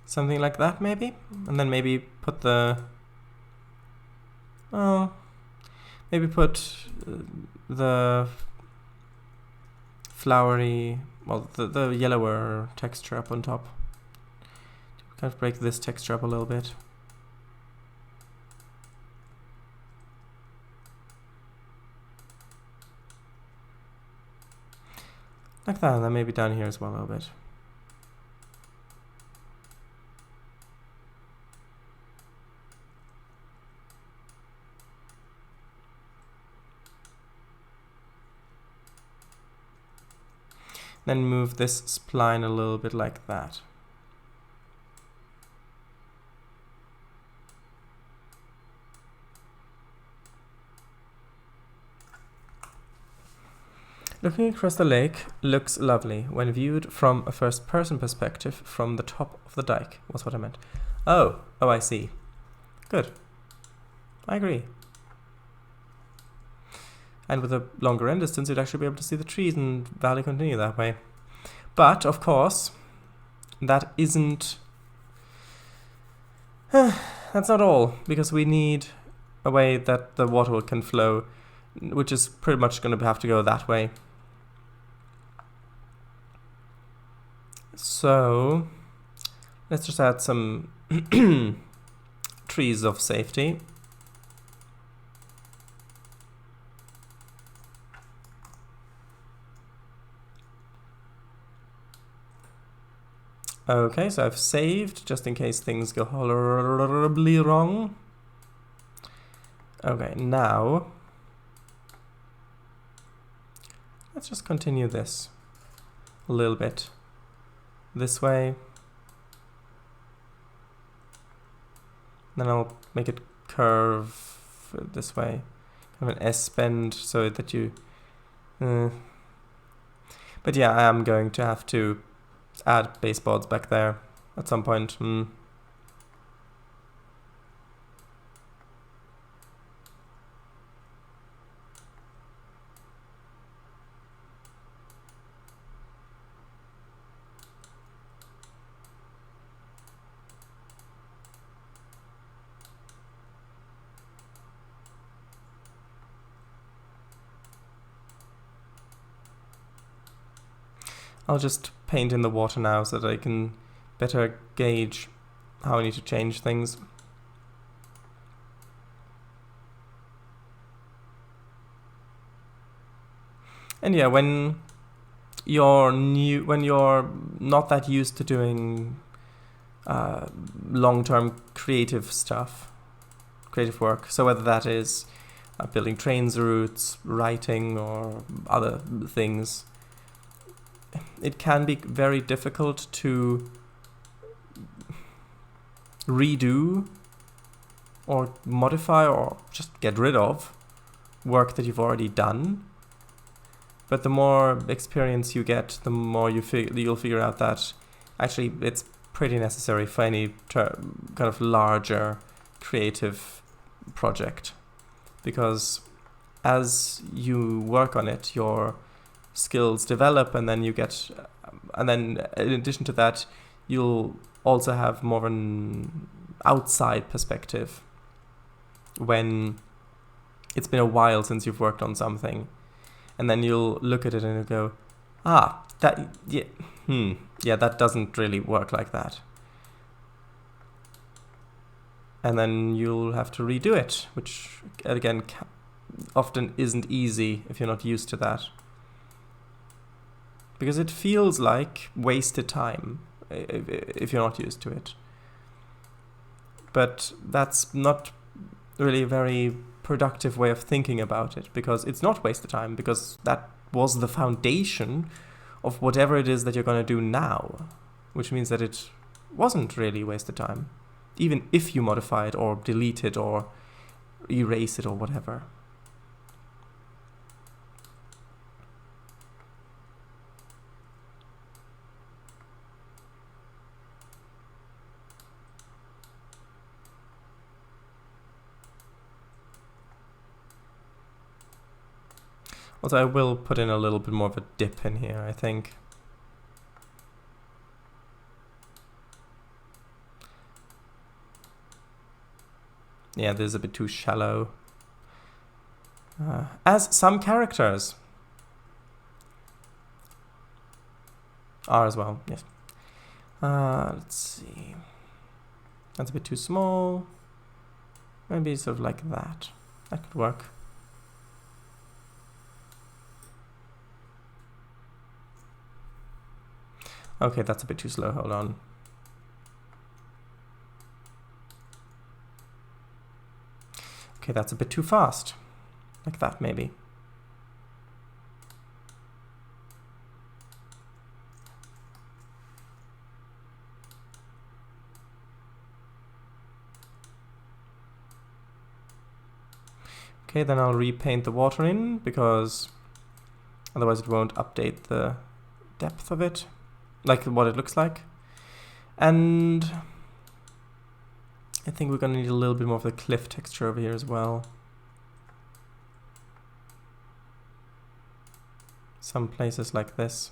Something like that, maybe? And then maybe put the... Oh... Maybe put the flowery... Well, the yellower texture up on top. Kind of break this texture up a little bit. Like that, and then maybe down here as well a little bit. Then move this spline a little bit like that. Looking across the lake looks lovely when viewed from a first-person perspective from the top of the dike, was what I meant. Oh, I see. Good. I agree. And with a longer end distance, you'd actually be able to see the trees and valley continue that way. But, of course, that isn't... that's not all, because we need a way that the water can flow, which is pretty much going to have to go that way. So, let's just add some trees of safety. Okay, so I've saved, just in case things go horribly wrong. Okay, now, let's just continue this a little bit. This way. Then I'll make it curve this way. Kind of an S bend so that you... But yeah, I am going to have to add baseboards back there at some point. I'll just paint in the water now so that I can better gauge how I need to change things. And yeah, when you're not that used to doing long-term creative work, so whether that is building trains routes, writing, or other things, it can be very difficult to redo or modify or just get rid of work that you've already done. But the more experience you get, the more you'll figure out that actually it's pretty necessary for any kind of larger creative project, because as you work on it, your skills develop, and then in addition to that, you'll also have more an outside perspective when it's been a while since you've worked on something, and then you'll look at it and you'll go, that doesn't really work like that. And then you'll have to redo it, which again often isn't easy if you're not used to that. Because it feels like wasted time if you're not used to it. But that's not really a very productive way of thinking about it, because it's not wasted time, because that was the foundation of whatever it is that you're going to do now, which means that it wasn't really wasted time, even if you modify it or delete it or erase it or whatever. Also, I will put in a little bit more of a dip in here, I think. Yeah, this is a bit too shallow. As some characters are as well, yes. Let's see. That's a bit too small. Maybe sort of like that. That could work. Okay, that's a bit too slow, hold on. Okay, that's a bit too fast. Like that, maybe. Okay, then I'll repaint the water in, because otherwise it won't update the depth of it, like what it looks like. And I think we're going to need a little bit more of the cliff texture over here as well. Some places like this.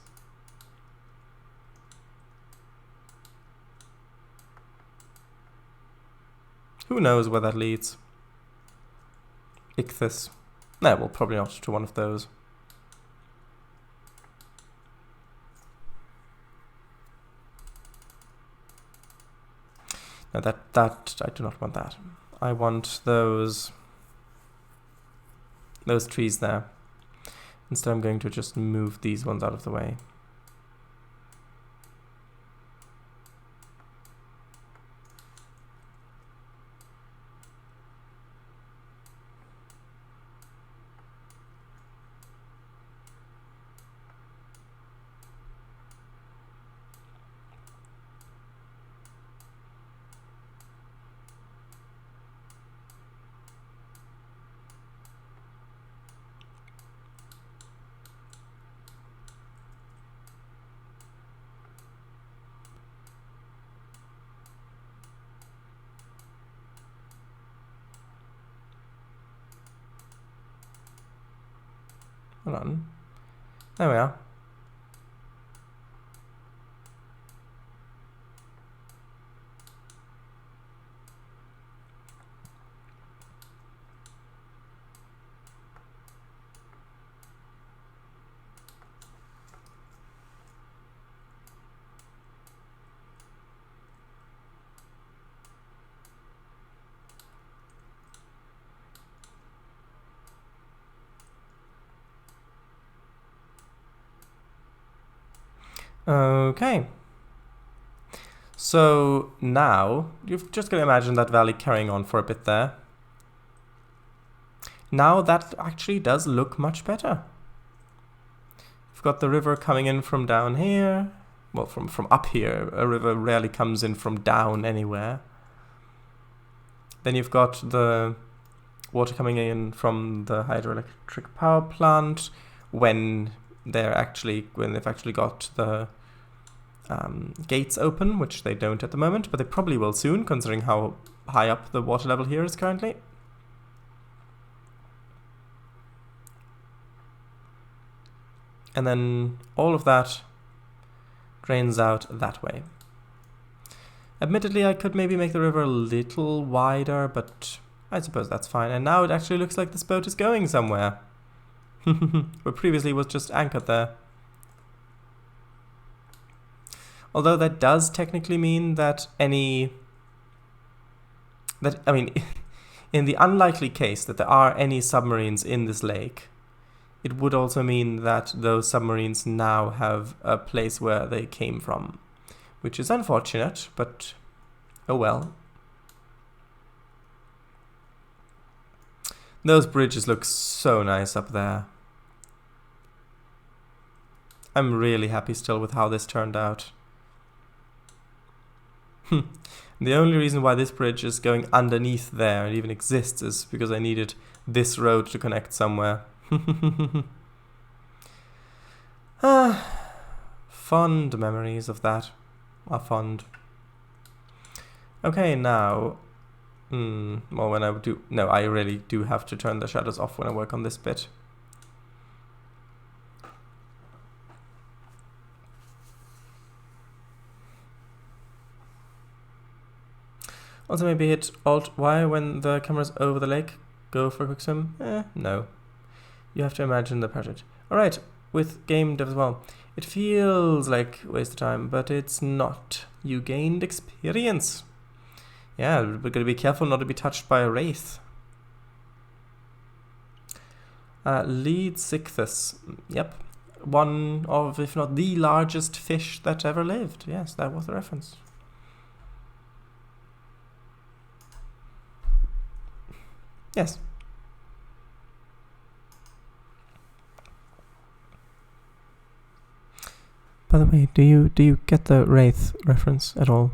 Who knows where that leads? Ichthys. No, well, probably not to one of those. No, that I do not want that. I want those trees there. Instead, I'm going to just move these ones out of the way. Hold on. There we are. Okay. So now, you've just got to imagine that valley carrying on for a bit there. Now that actually does look much better. You've got the river coming in from down here. Well, from up here. A river rarely comes in from down anywhere. Then you've got the water coming in from the hydroelectric power plant when when they've actually got the gates open, which they don't at the moment, but they probably will soon, considering how high up the water level here is currently. And then all of that drains out that way. Admittedly, I could maybe make the river a little wider, but I suppose that's fine. And now it actually looks like this boat is going somewhere. Where previously it was just anchored there. Although that does technically mean that in the unlikely case that there are any submarines in this lake, it would also mean that those submarines now have a place where they came from, which is unfortunate, but oh well. Those bridges look so nice up there. I'm really happy still with how this turned out. The only reason why this bridge is going underneath there and even exists is because I needed this road to connect somewhere. Fond memories of that are fond. Okay, now, well, when I really do have to turn the shadows off when I work on this bit. Also, maybe hit Alt-Y when the camera's over the lake. Go for a quick swim? No. You have to imagine the project. Alright, with game dev as well. It feels like a waste of time, but it's not. You gained experience. Yeah, we're going to be careful not to be touched by a wraith. Lead Sichthus. Yep. One of, if not the largest fish that ever lived. Yes, that was the reference. Yes. By the way, do you get the wraith reference at all?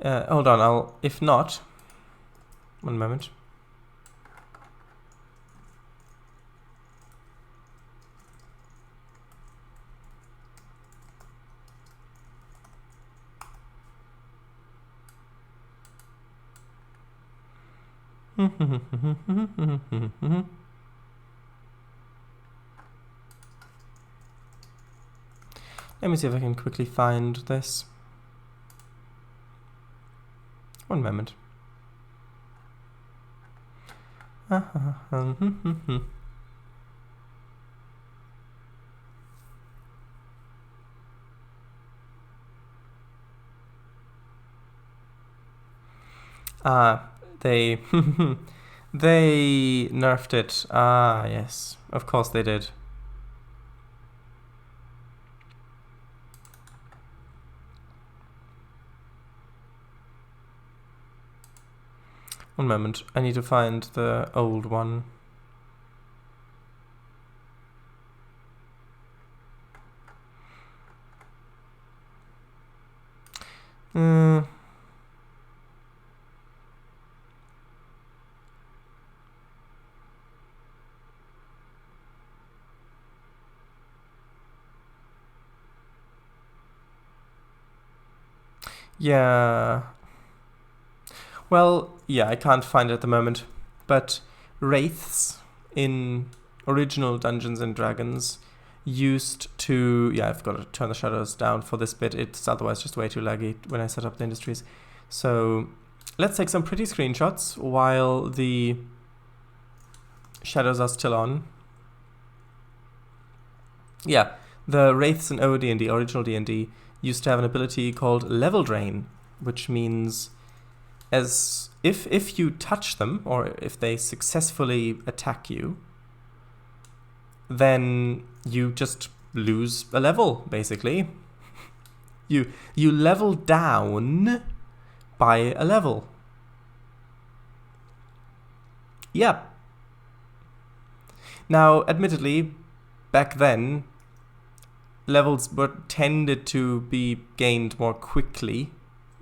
Hold on, if not, one moment. Let me see if I can quickly find this. One moment. They they nerfed it. Yes, of course they did. One moment, I need to find the old one. Yeah. Well, yeah, I can't find it at the moment, but wraiths in original Dungeons and Dragons used to... Yeah, I've got to turn the shadows down for this bit. It's otherwise just way too laggy when I set up the industries. So let's take some pretty screenshots while the shadows are still on. Yeah, the wraiths in OD&D, original D&D, used to have an ability called Level Drain, which means as if you touch them, or if they successfully attack you, then you just lose a level, basically. You level down by a level. Yep. Now, admittedly, back then, levels were tended to be gained more quickly,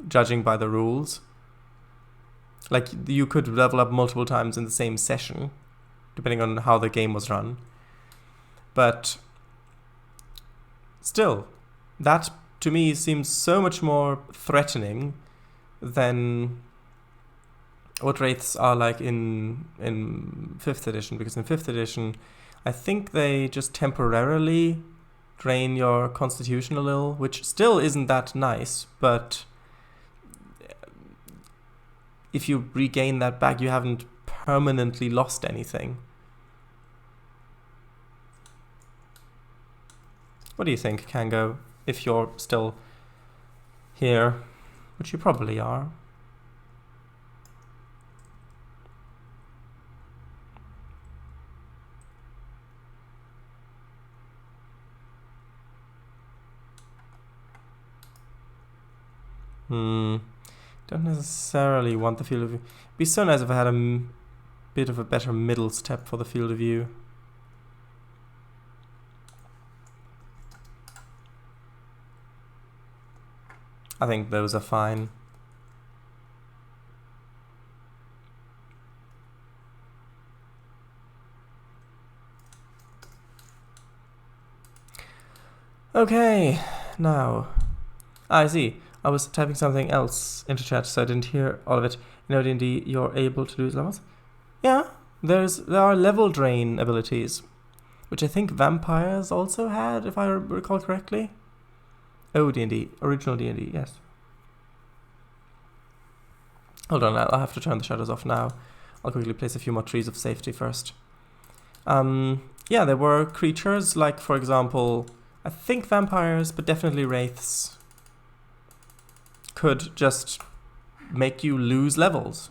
judging by the rules. Like, you could level up multiple times in the same session, depending on how the game was run. but still, that to me seems so much more threatening than what wraiths are like in 5th edition, because in 5th edition I think they just temporarily drain your constitution a little, which still isn't that nice, but if you regain that back, you haven't permanently lost anything. What do you think, Kango, if you're still here, which you probably are? Don't necessarily want the field of view. It'd be so nice if I had a bit of a better middle step for the field of view. I think those are fine. Okay, now, I see. I was typing something else into chat, so I didn't hear all of it. In OD&D, you're able to lose levels? Yeah, there are level drain abilities, which I think vampires also had, if I recall correctly. OD&D, original D&D, yes. Hold on, I'll have to turn the shadows off now. I'll quickly place a few more trees of safety first. Yeah, there were creatures like, for example, I think vampires, but definitely wraiths, could just make you lose levels.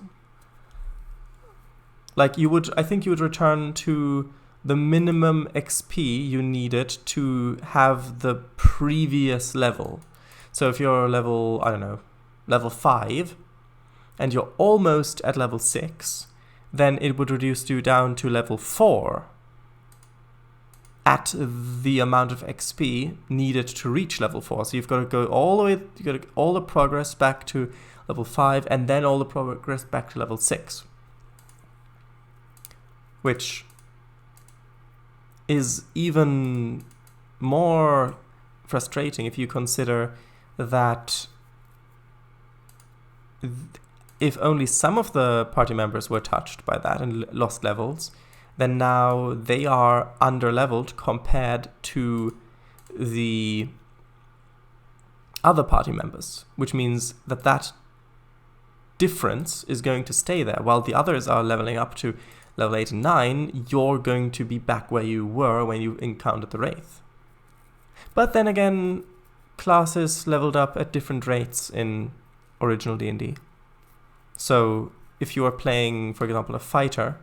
Like I think you would return to the minimum XP you needed to have the previous level. So if you're level, I don't know, level 5, and you're almost at level 6, then it would reduce you down to level 4 at the amount of XP needed to reach level 4. So you've got to go all the way, you've got to all the progress back to level 5, and then all the progress back to level 6. Which is even more frustrating if you consider that if only some of the party members were touched by that and lost levels, then now they are under-leveled compared to the other party members, which means that that difference is going to stay there. While the others are leveling up to level 8 and 9, you're going to be back where you were when you encountered the Wraith. But then again, classes leveled up at different rates in original D&D. So if you are playing, for example, a fighter,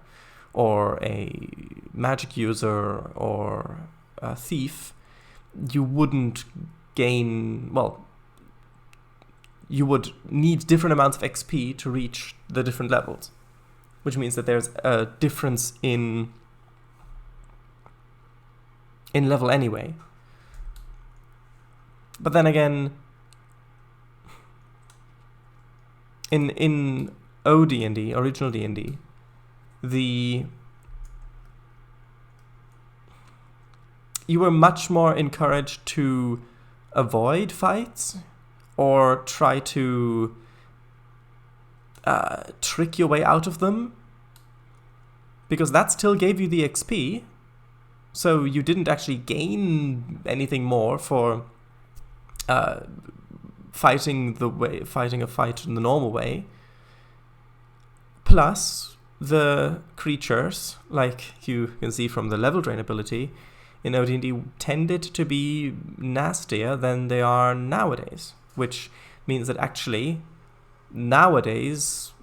or a magic user, or a thief, you wouldn't gain, well, you would need different amounts of XP to reach the different levels, which means that there's a difference in level anyway. But then again, in OD&D, original D&D, you were much more encouraged to avoid fights or try to trick your way out of them, because that still gave you the XP, so you didn't actually gain anything more for fighting a fight in the normal way. Plus, the creatures, like you can see from the level drain ability, in OD&D tended to be nastier than they are nowadays, which means that actually nowadays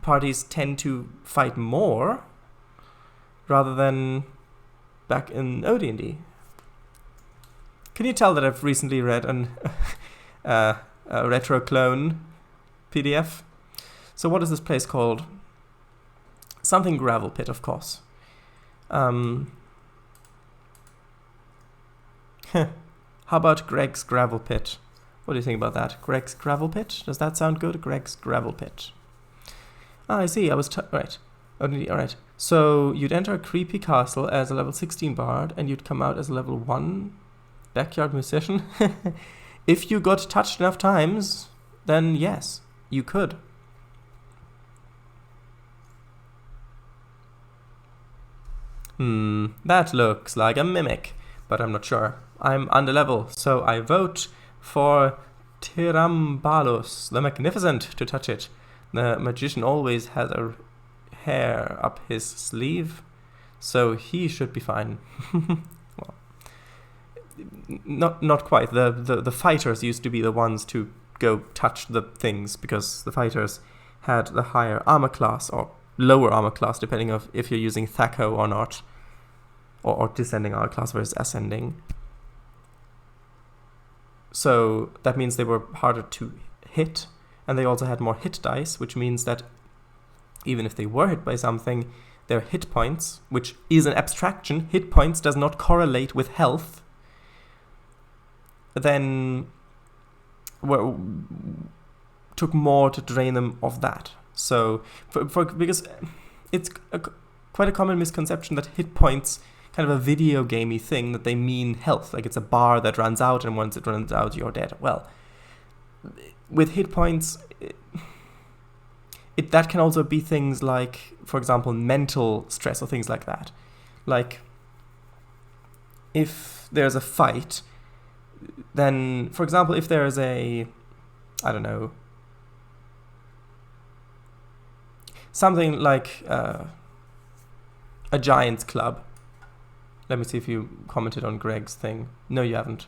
parties tend to fight more rather than back in OD&D. Can you tell that I've recently read a retro clone PDF? So what is this place called? Something Gravel Pit, of course. How about Greg's Gravel Pit? What do you think about that? Greg's Gravel Pit? Does that sound good? Greg's Gravel Pit. Ah, I see. I was right. All right. So you'd enter a creepy castle as a level 16 bard, and you'd come out as a level 1 backyard musician. If you got touched enough times, then yes, you could. That looks like a mimic, but I'm not sure. I'm under level, so I vote for Tirambalus the Magnificent to touch it. The magician always has a hair up his sleeve, so he should be fine. Well, not quite. The fighters used to be the ones to go touch the things, because the fighters had the higher armor class, or lower armor class, depending on if you're using Thaco or not, or descending armor class versus ascending. So that means they were harder to hit, and they also had more hit dice, which means that even if they were hit by something, their hit points, which is an abstraction, hit points does not correlate with health, then took more to drain them of that. So, because it's quite a common misconception that hit points, kind of a video gamey thing, that they mean health, like it's a bar that runs out, and once it runs out, you're dead. Well, with hit points, that can also be things like, for example, mental stress or things like that. Like, if there's a fight, then, for example, if there's a, I don't know, something like a Giants club. Let me see if you commented on Greg's thing. No, you haven't.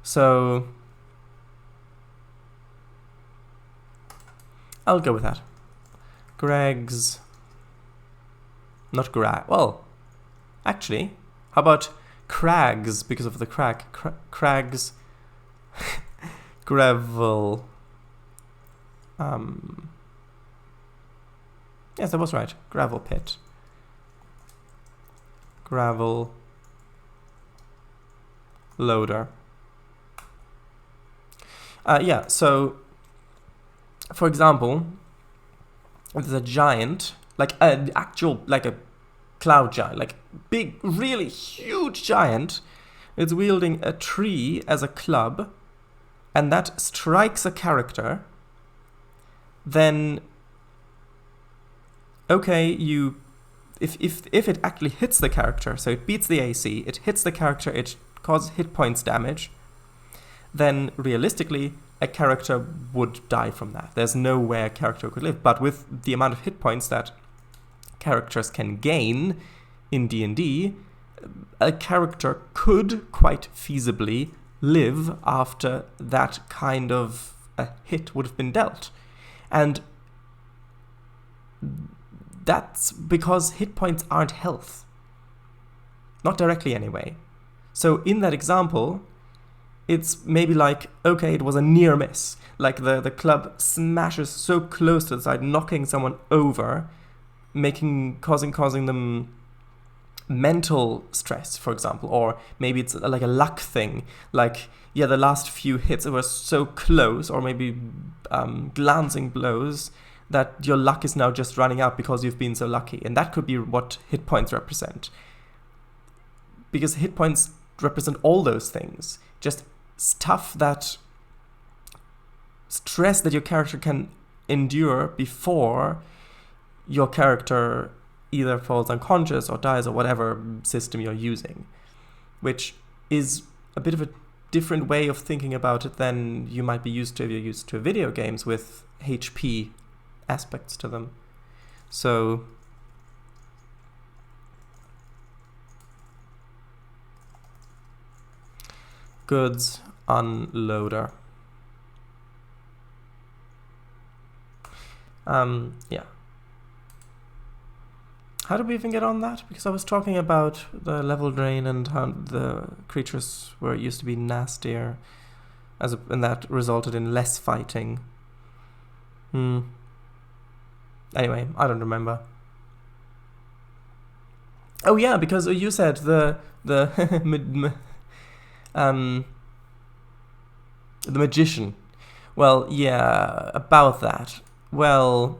So I'll go with that. Greg's... Not Grag. Well, actually, how about Crags, because of the crag. Crags... Gravel... Yes, that was right. Gravel pit. Gravel... Loader. Yeah, so... For example, if there's a giant, like an actual, like a cloud giant, like big, really huge giant, it's wielding a tree as a club, and that strikes a character, then, okay, if it actually hits the character, so it beats the AC, it hits the character, it causes hit points damage, then realistically, a character would die from that. There's no way a character could live. But with the amount of hit points that characters can gain in D&D, a character could quite feasibly live after that kind of a hit would have been dealt. And that's because hit points aren't health. Not directly anyway. So in that example, it's maybe like, okay, it was a near miss. Like the club smashes so close to the side, knocking someone over, causing them mental stress, for example. Or maybe it's like a luck thing. Like, yeah, the last few hits were so close, or maybe glancing blows, that your luck is now just running out because you've been so lucky. And that could be what hit points represent. Because hit points represent all those things. Just stuff that stress that your character can endure before your character either falls unconscious or dies, or whatever system you're using, which is a bit of a different way of thinking about it than you might be used to if you're used to video games with HP aspects to them. So goods unloader. Yeah. How did we even get on that? Because I was talking about the level drain and how the creatures were used to be nastier, and that resulted in less fighting. Anyway, I don't remember. Oh yeah, because you said the magician. Well, yeah, about that. Well,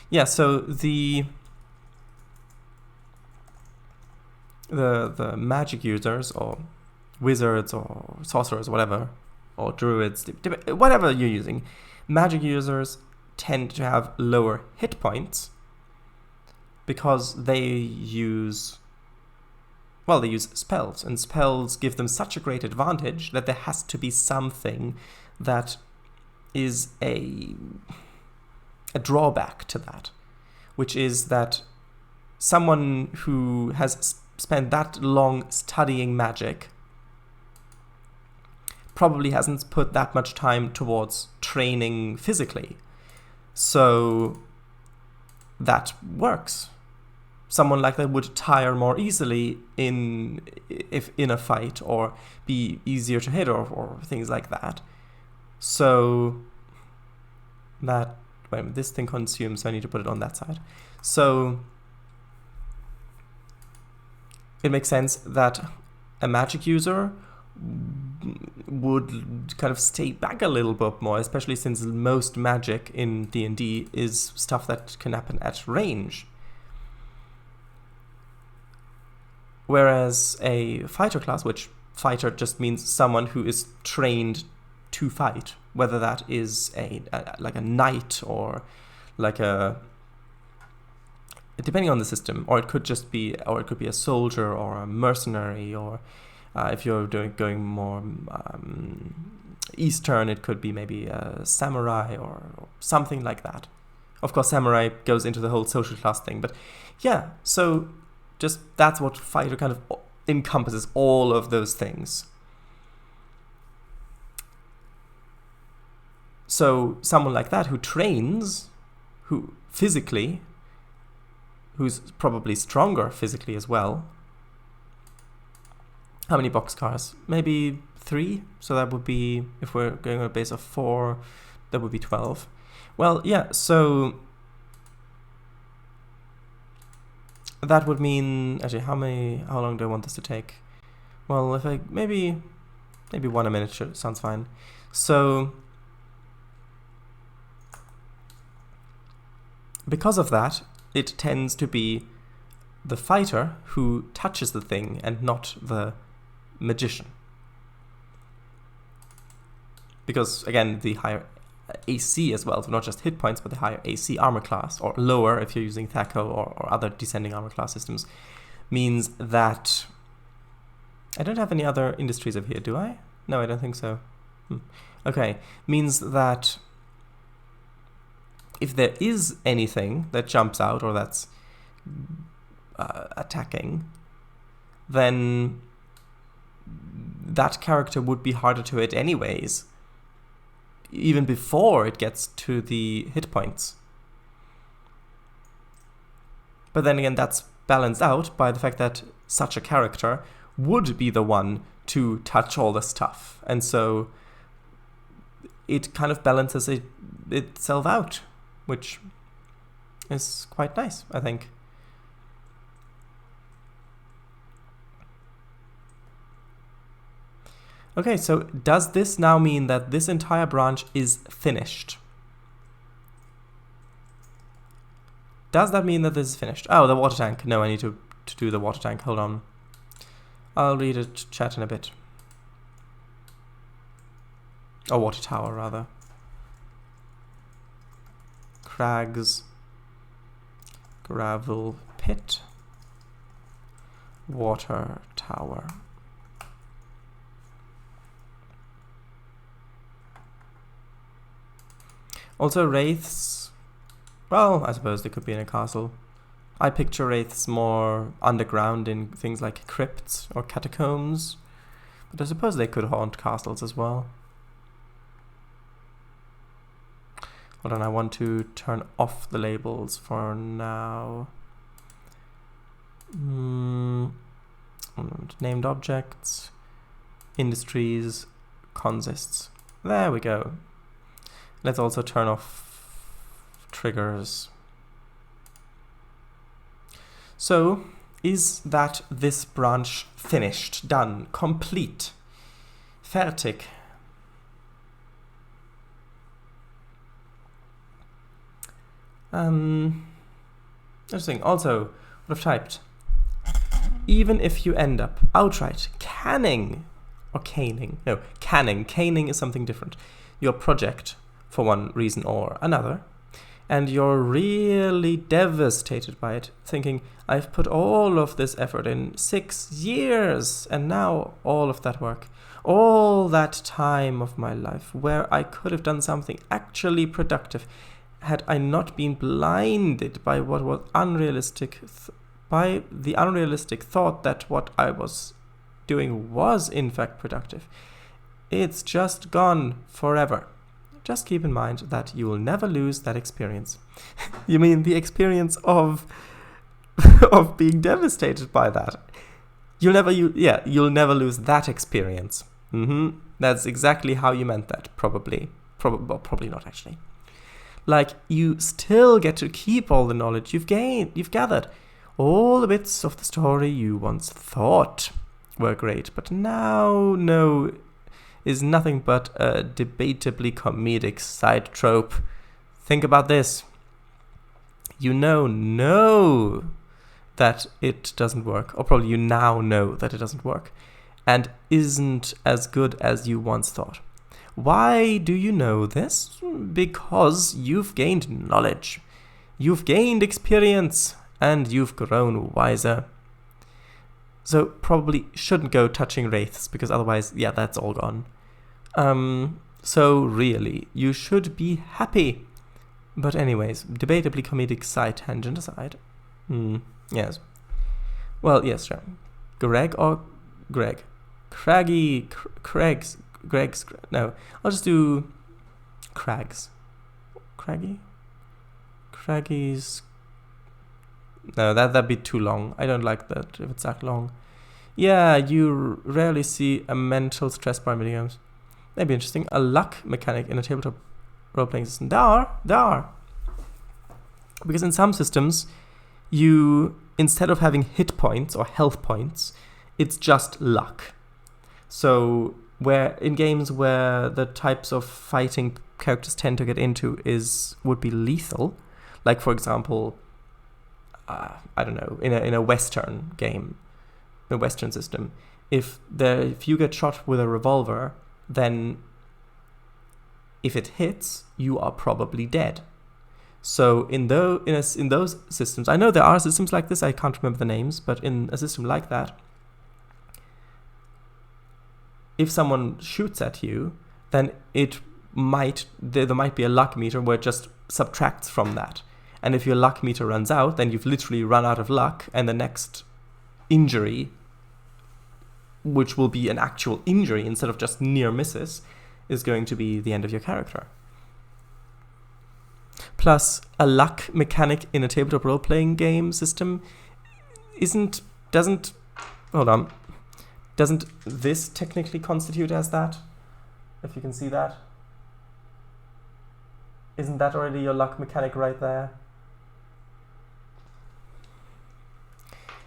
yeah, so the magic users, or wizards, or sorcerers, whatever, or druids, whatever you're using, magic users tend to have lower hit points because they use spells, and spells give them such a great advantage that there has to be something that is a drawback to that, which is that someone who has spent that long studying magic probably hasn't put that much time towards training physically. So that works. Someone like that would tire more easily in a fight, or be easier to hit, or things like that. So that, wait, this thing consumes, so I need to put it on that side. So it makes sense that a magic user would kind of stay back a little bit more, especially since most magic in D&D is stuff that can happen at range. Whereas a fighter class, which fighter just means someone who is trained to fight, whether that is like a knight, or like depending on the system, or it could be a soldier or a mercenary, or if you're going more Eastern, it could be maybe a samurai or something like that. Of course, samurai goes into the whole social class thing, but yeah, so just that's what fighter kind of encompasses, all of those things. So someone like that who trains, who's probably stronger physically as well. How many boxcars? Maybe 3. So that would be, if we're going on a base of 4, that would be 12. Well, yeah, so that would mean, actually, how long do I want this to take? Well, if I, maybe 1 a minute sounds fine. So because of that, it tends to be the fighter who touches the thing and not the magician. Because, again, the higher AC as well, so not just hit points, but the higher AC armor class, or lower if you're using THAC0 or other descending armor class systems, means that... I don't have any other industries over here, do I? No, I don't think so. Okay, means that if there is anything that jumps out or that's attacking, then that character would be harder to hit anyways, even before it gets to the hit points. But then again, that's balanced out by the fact that such a character would be the one to touch all the stuff. And so it kind of balances itself out, which is quite nice, I think. Okay, so does this now mean that this entire branch is finished? Does that mean that this is finished? Oh, the water tank. No, I need to do the water tank. Hold on. I'll read a chat in a bit. Oh, water tower, rather. Crags. Gravel pit. Water tower. Also, wraiths. Well, I suppose they could be in a castle. I picture wraiths more underground in things like crypts or catacombs, but I suppose they could haunt castles as well. Hold on, I want to turn off the labels for now. Named objects, industries, consists. There we go. Let's also turn off triggers. So, is that this branch finished, done, complete, fertig? Interesting. Also, what I've typed. Even if you end up outright canning caning is something different, your project for one reason or another, and you're really devastated by it, thinking, I've put all of this effort in 6 years, and now all of that work, all that time of my life where I could have done something actually productive, had I not been blinded by what was unrealistic, by the unrealistic thought that what I was doing was in fact productive. It's just gone forever. Just keep in mind that you will never lose that experience. You mean the experience of being devastated by that? You'll never lose that experience. That's exactly how you meant that. Probably not actually. Like, you still get to keep all the knowledge you've gathered, all the bits of the story you once thought were great, but now know is nothing but a debatably comedic side trope. Think about this. You know that it doesn't work, or probably you now know that it doesn't work, and isn't as good as you once thought. Why do you know this? Because you've gained knowledge, you've gained experience, and you've grown wiser. So probably shouldn't go touching wraiths, because otherwise, that's all gone. So really, you should be happy. But anyways, debatably comedic side tangent aside. Yes. Well, yes, sure. Greg or Greg? Greg's. No, I'll just do Crags. Craggy's. No, that'd be too long. I don't like that if it's that long. Yeah, you rarely see a mental stress bar in video games. That'd be interesting. A luck mechanic in a tabletop role-playing system. There are. Because in some systems, you, instead of having hit points or health points, it's just luck. So where in games where the types of fighting characters tend to get into would be lethal, like for example, I don't know, in a Western game, a Western system, if you get shot with a revolver, then if it hits, you are probably dead. So in those systems, I know there are systems like this, I can't remember the names, but in a system like that, if someone shoots at you, then there might be a luck meter where it just subtracts from that. And if your luck meter runs out, then you've literally run out of luck, and the next injury, which will be an actual injury instead of just near misses, is going to be the end of your character. Plus, a luck mechanic in a tabletop role-playing game system doesn't this technically constitute as that? If you can see that. Isn't that already your luck mechanic right there?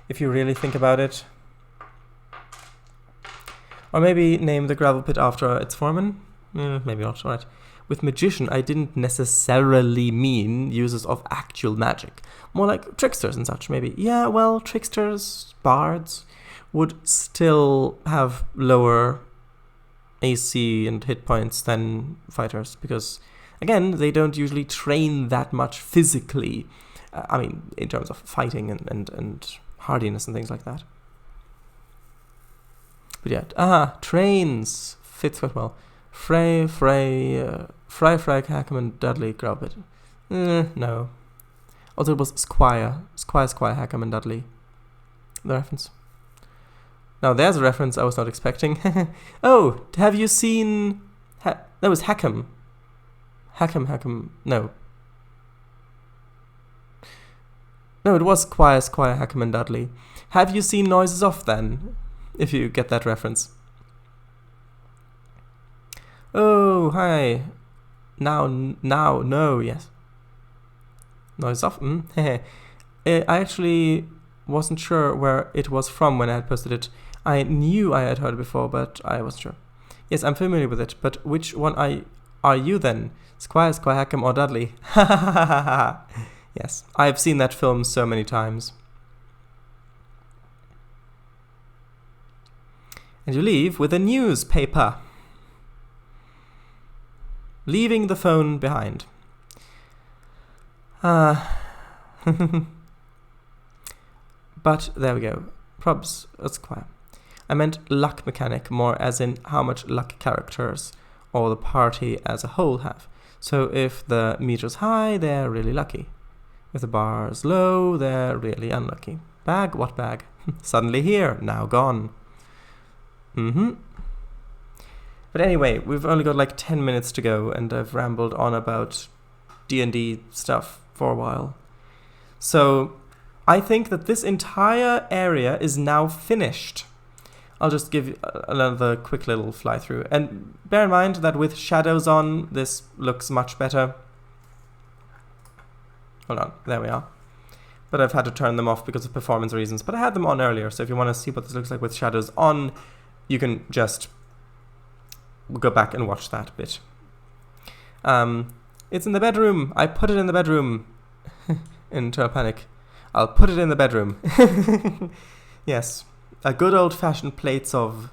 If you really think about it. Or maybe name the gravel pit after its foreman? Maybe not, right. With magician, I didn't necessarily mean users of actual magic. More like tricksters and such, maybe. Yeah, well, tricksters, bards, would still have lower AC and hit points than fighters, because, again, they don't usually train that much physically. In terms of fighting and hardiness and things like that. But yeah, Trainz fits quite well. Fry, Hackerman, Dudley, Growbit. No. Also, it was Squire, Hackerman, Dudley. The reference. Now, there's a reference I was not expecting. Oh, have you seen... that was Hackham. Hackham, no. No, it was Squire, Hackerman, Dudley. Have you seen Noises Off, then? If you get that reference. Oh, hi. Now, no, yes. Noises Off? I actually wasn't sure where it was from when I had posted it. I knew I had heard it before, but I wasn't sure. Yes, I'm familiar with it, but which one are you then? Squire, Hackham, or Dudley? Yes, I've seen that film so many times. And you leave with a newspaper. Leaving the phone behind. But there we go. Probs, that's quiet. I meant luck mechanic more as in how much luck characters or the party as a whole have. So if the meter's high, they're really lucky. If the bar's low, they're really unlucky. Bag? What bag? Suddenly here, now gone. But anyway, we've only got like 10 minutes to go, and I've rambled on about D&D stuff for a while. So I think that this entire area is now finished. I'll just give you another quick little fly through. And bear in mind that with shadows on, this looks much better. Hold on, there we are. But I've had to turn them off because of performance reasons. But I had them on earlier, so if you want to see what this looks like with shadows on, you can just go back and watch that bit. It's in the bedroom. I put it in the bedroom. Into a panic. I'll put it in the bedroom. Yes. A good old-fashioned plates of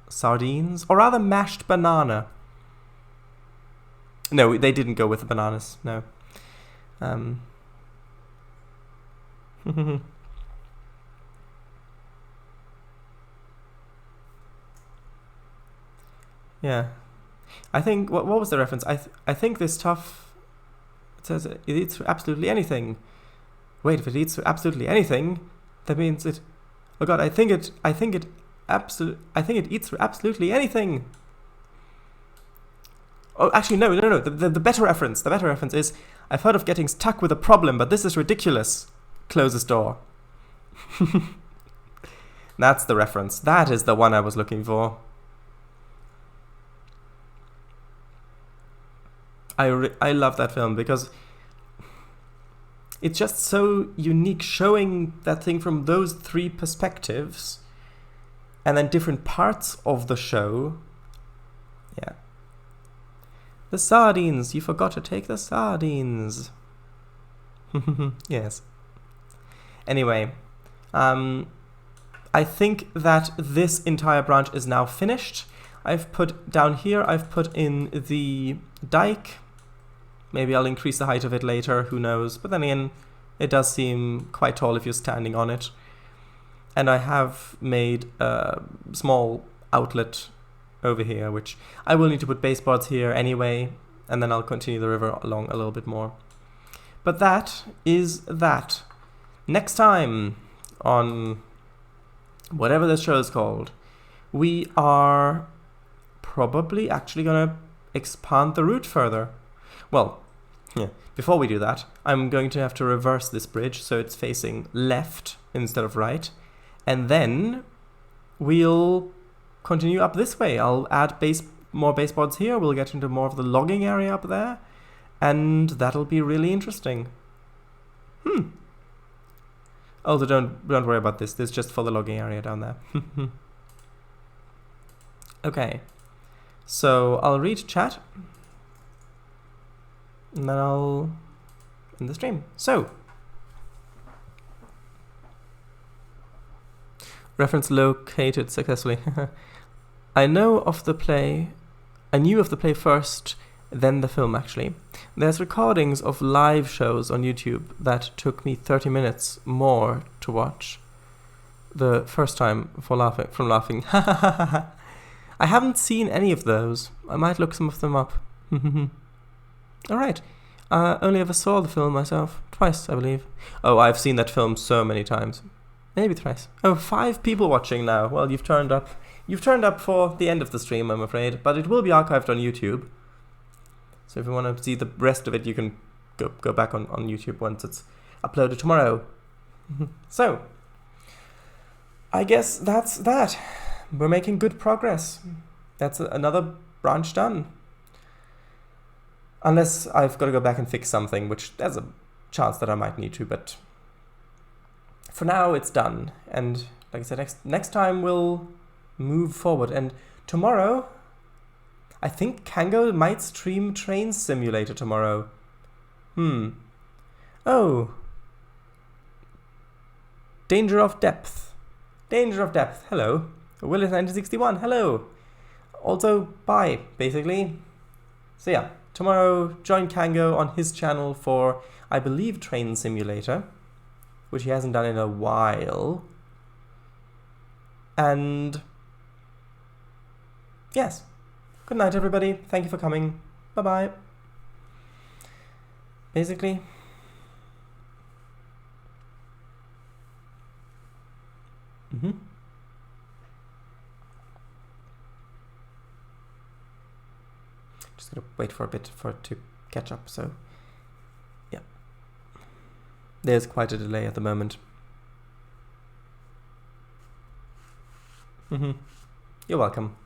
sardines, or rather mashed banana. No, they didn't go with the bananas. No. Yeah. I think, what was the reference? I think this stuff, it says it eats absolutely anything. Wait, if it eats absolutely anything, that means it, oh god, I think it eats absolutely anything. Oh, actually, no. The better reference is, I've heard of getting stuck with a problem, but this is ridiculous. Close this door. That's the reference. That is the one I was looking for. I love that film because it's just so unique, showing that thing from those three perspectives and then different parts of the show. Yeah. The sardines. You forgot to take the sardines. Yes. Anyway, I think that this entire branch is now finished. I've put down here, I've put in the dike. Maybe I'll increase the height of it later, who knows. But then again, it does seem quite tall if you're standing on it. And I have made a small outlet over here, which I will need to put baseboards here anyway. And then I'll continue the river along a little bit more. But that is that. Next time on whatever this show is called, we are probably actually going to expand the route further. Well, yeah, before we do that, I'm going to have to reverse this bridge so it's facing left instead of right. And then we'll continue up this way. I'll add more baseboards here. We'll get into more of the logging area up there. And that'll be really interesting. Although don't worry about this. This is just for the logging area down there. Okay. So I'll read chat. And then I'll end the stream. So. Reference located successfully. I knew of the play first, then the film actually. There's recordings of live shows on YouTube that took me 30 minutes more to watch the first time from laughing. I haven't seen any of those. I might look some of them up. Alright. Only ever saw the film myself. Twice, I believe. Oh, I've seen that film so many times. Maybe thrice. Oh, 5 people watching now. Well, you've turned up. You've turned up for the end of the stream, I'm afraid. But it will be archived on YouTube. So if you want to see the rest of it, you can go back on YouTube once it's uploaded tomorrow. So, I guess that's that. We're making good progress. That's another branch done. Unless I've got to go back and fix something, which there's a chance that I might need to, but for now it's done. And like I said, next time we'll move forward. And tomorrow, I think Kango might stream Trainz Simulator tomorrow. Oh. Danger of depth. Danger of depth. Hello. Willis 1961. Hello. Also, bye, basically. So yeah, tomorrow join Kango on his channel for, I believe, Train Simulator, which he hasn't done in a while. And yes, good night, everybody. Thank you for coming. Bye-bye. Basically, just gonna wait for a bit for it to catch up. So yeah, there's quite a delay at the moment. You're welcome.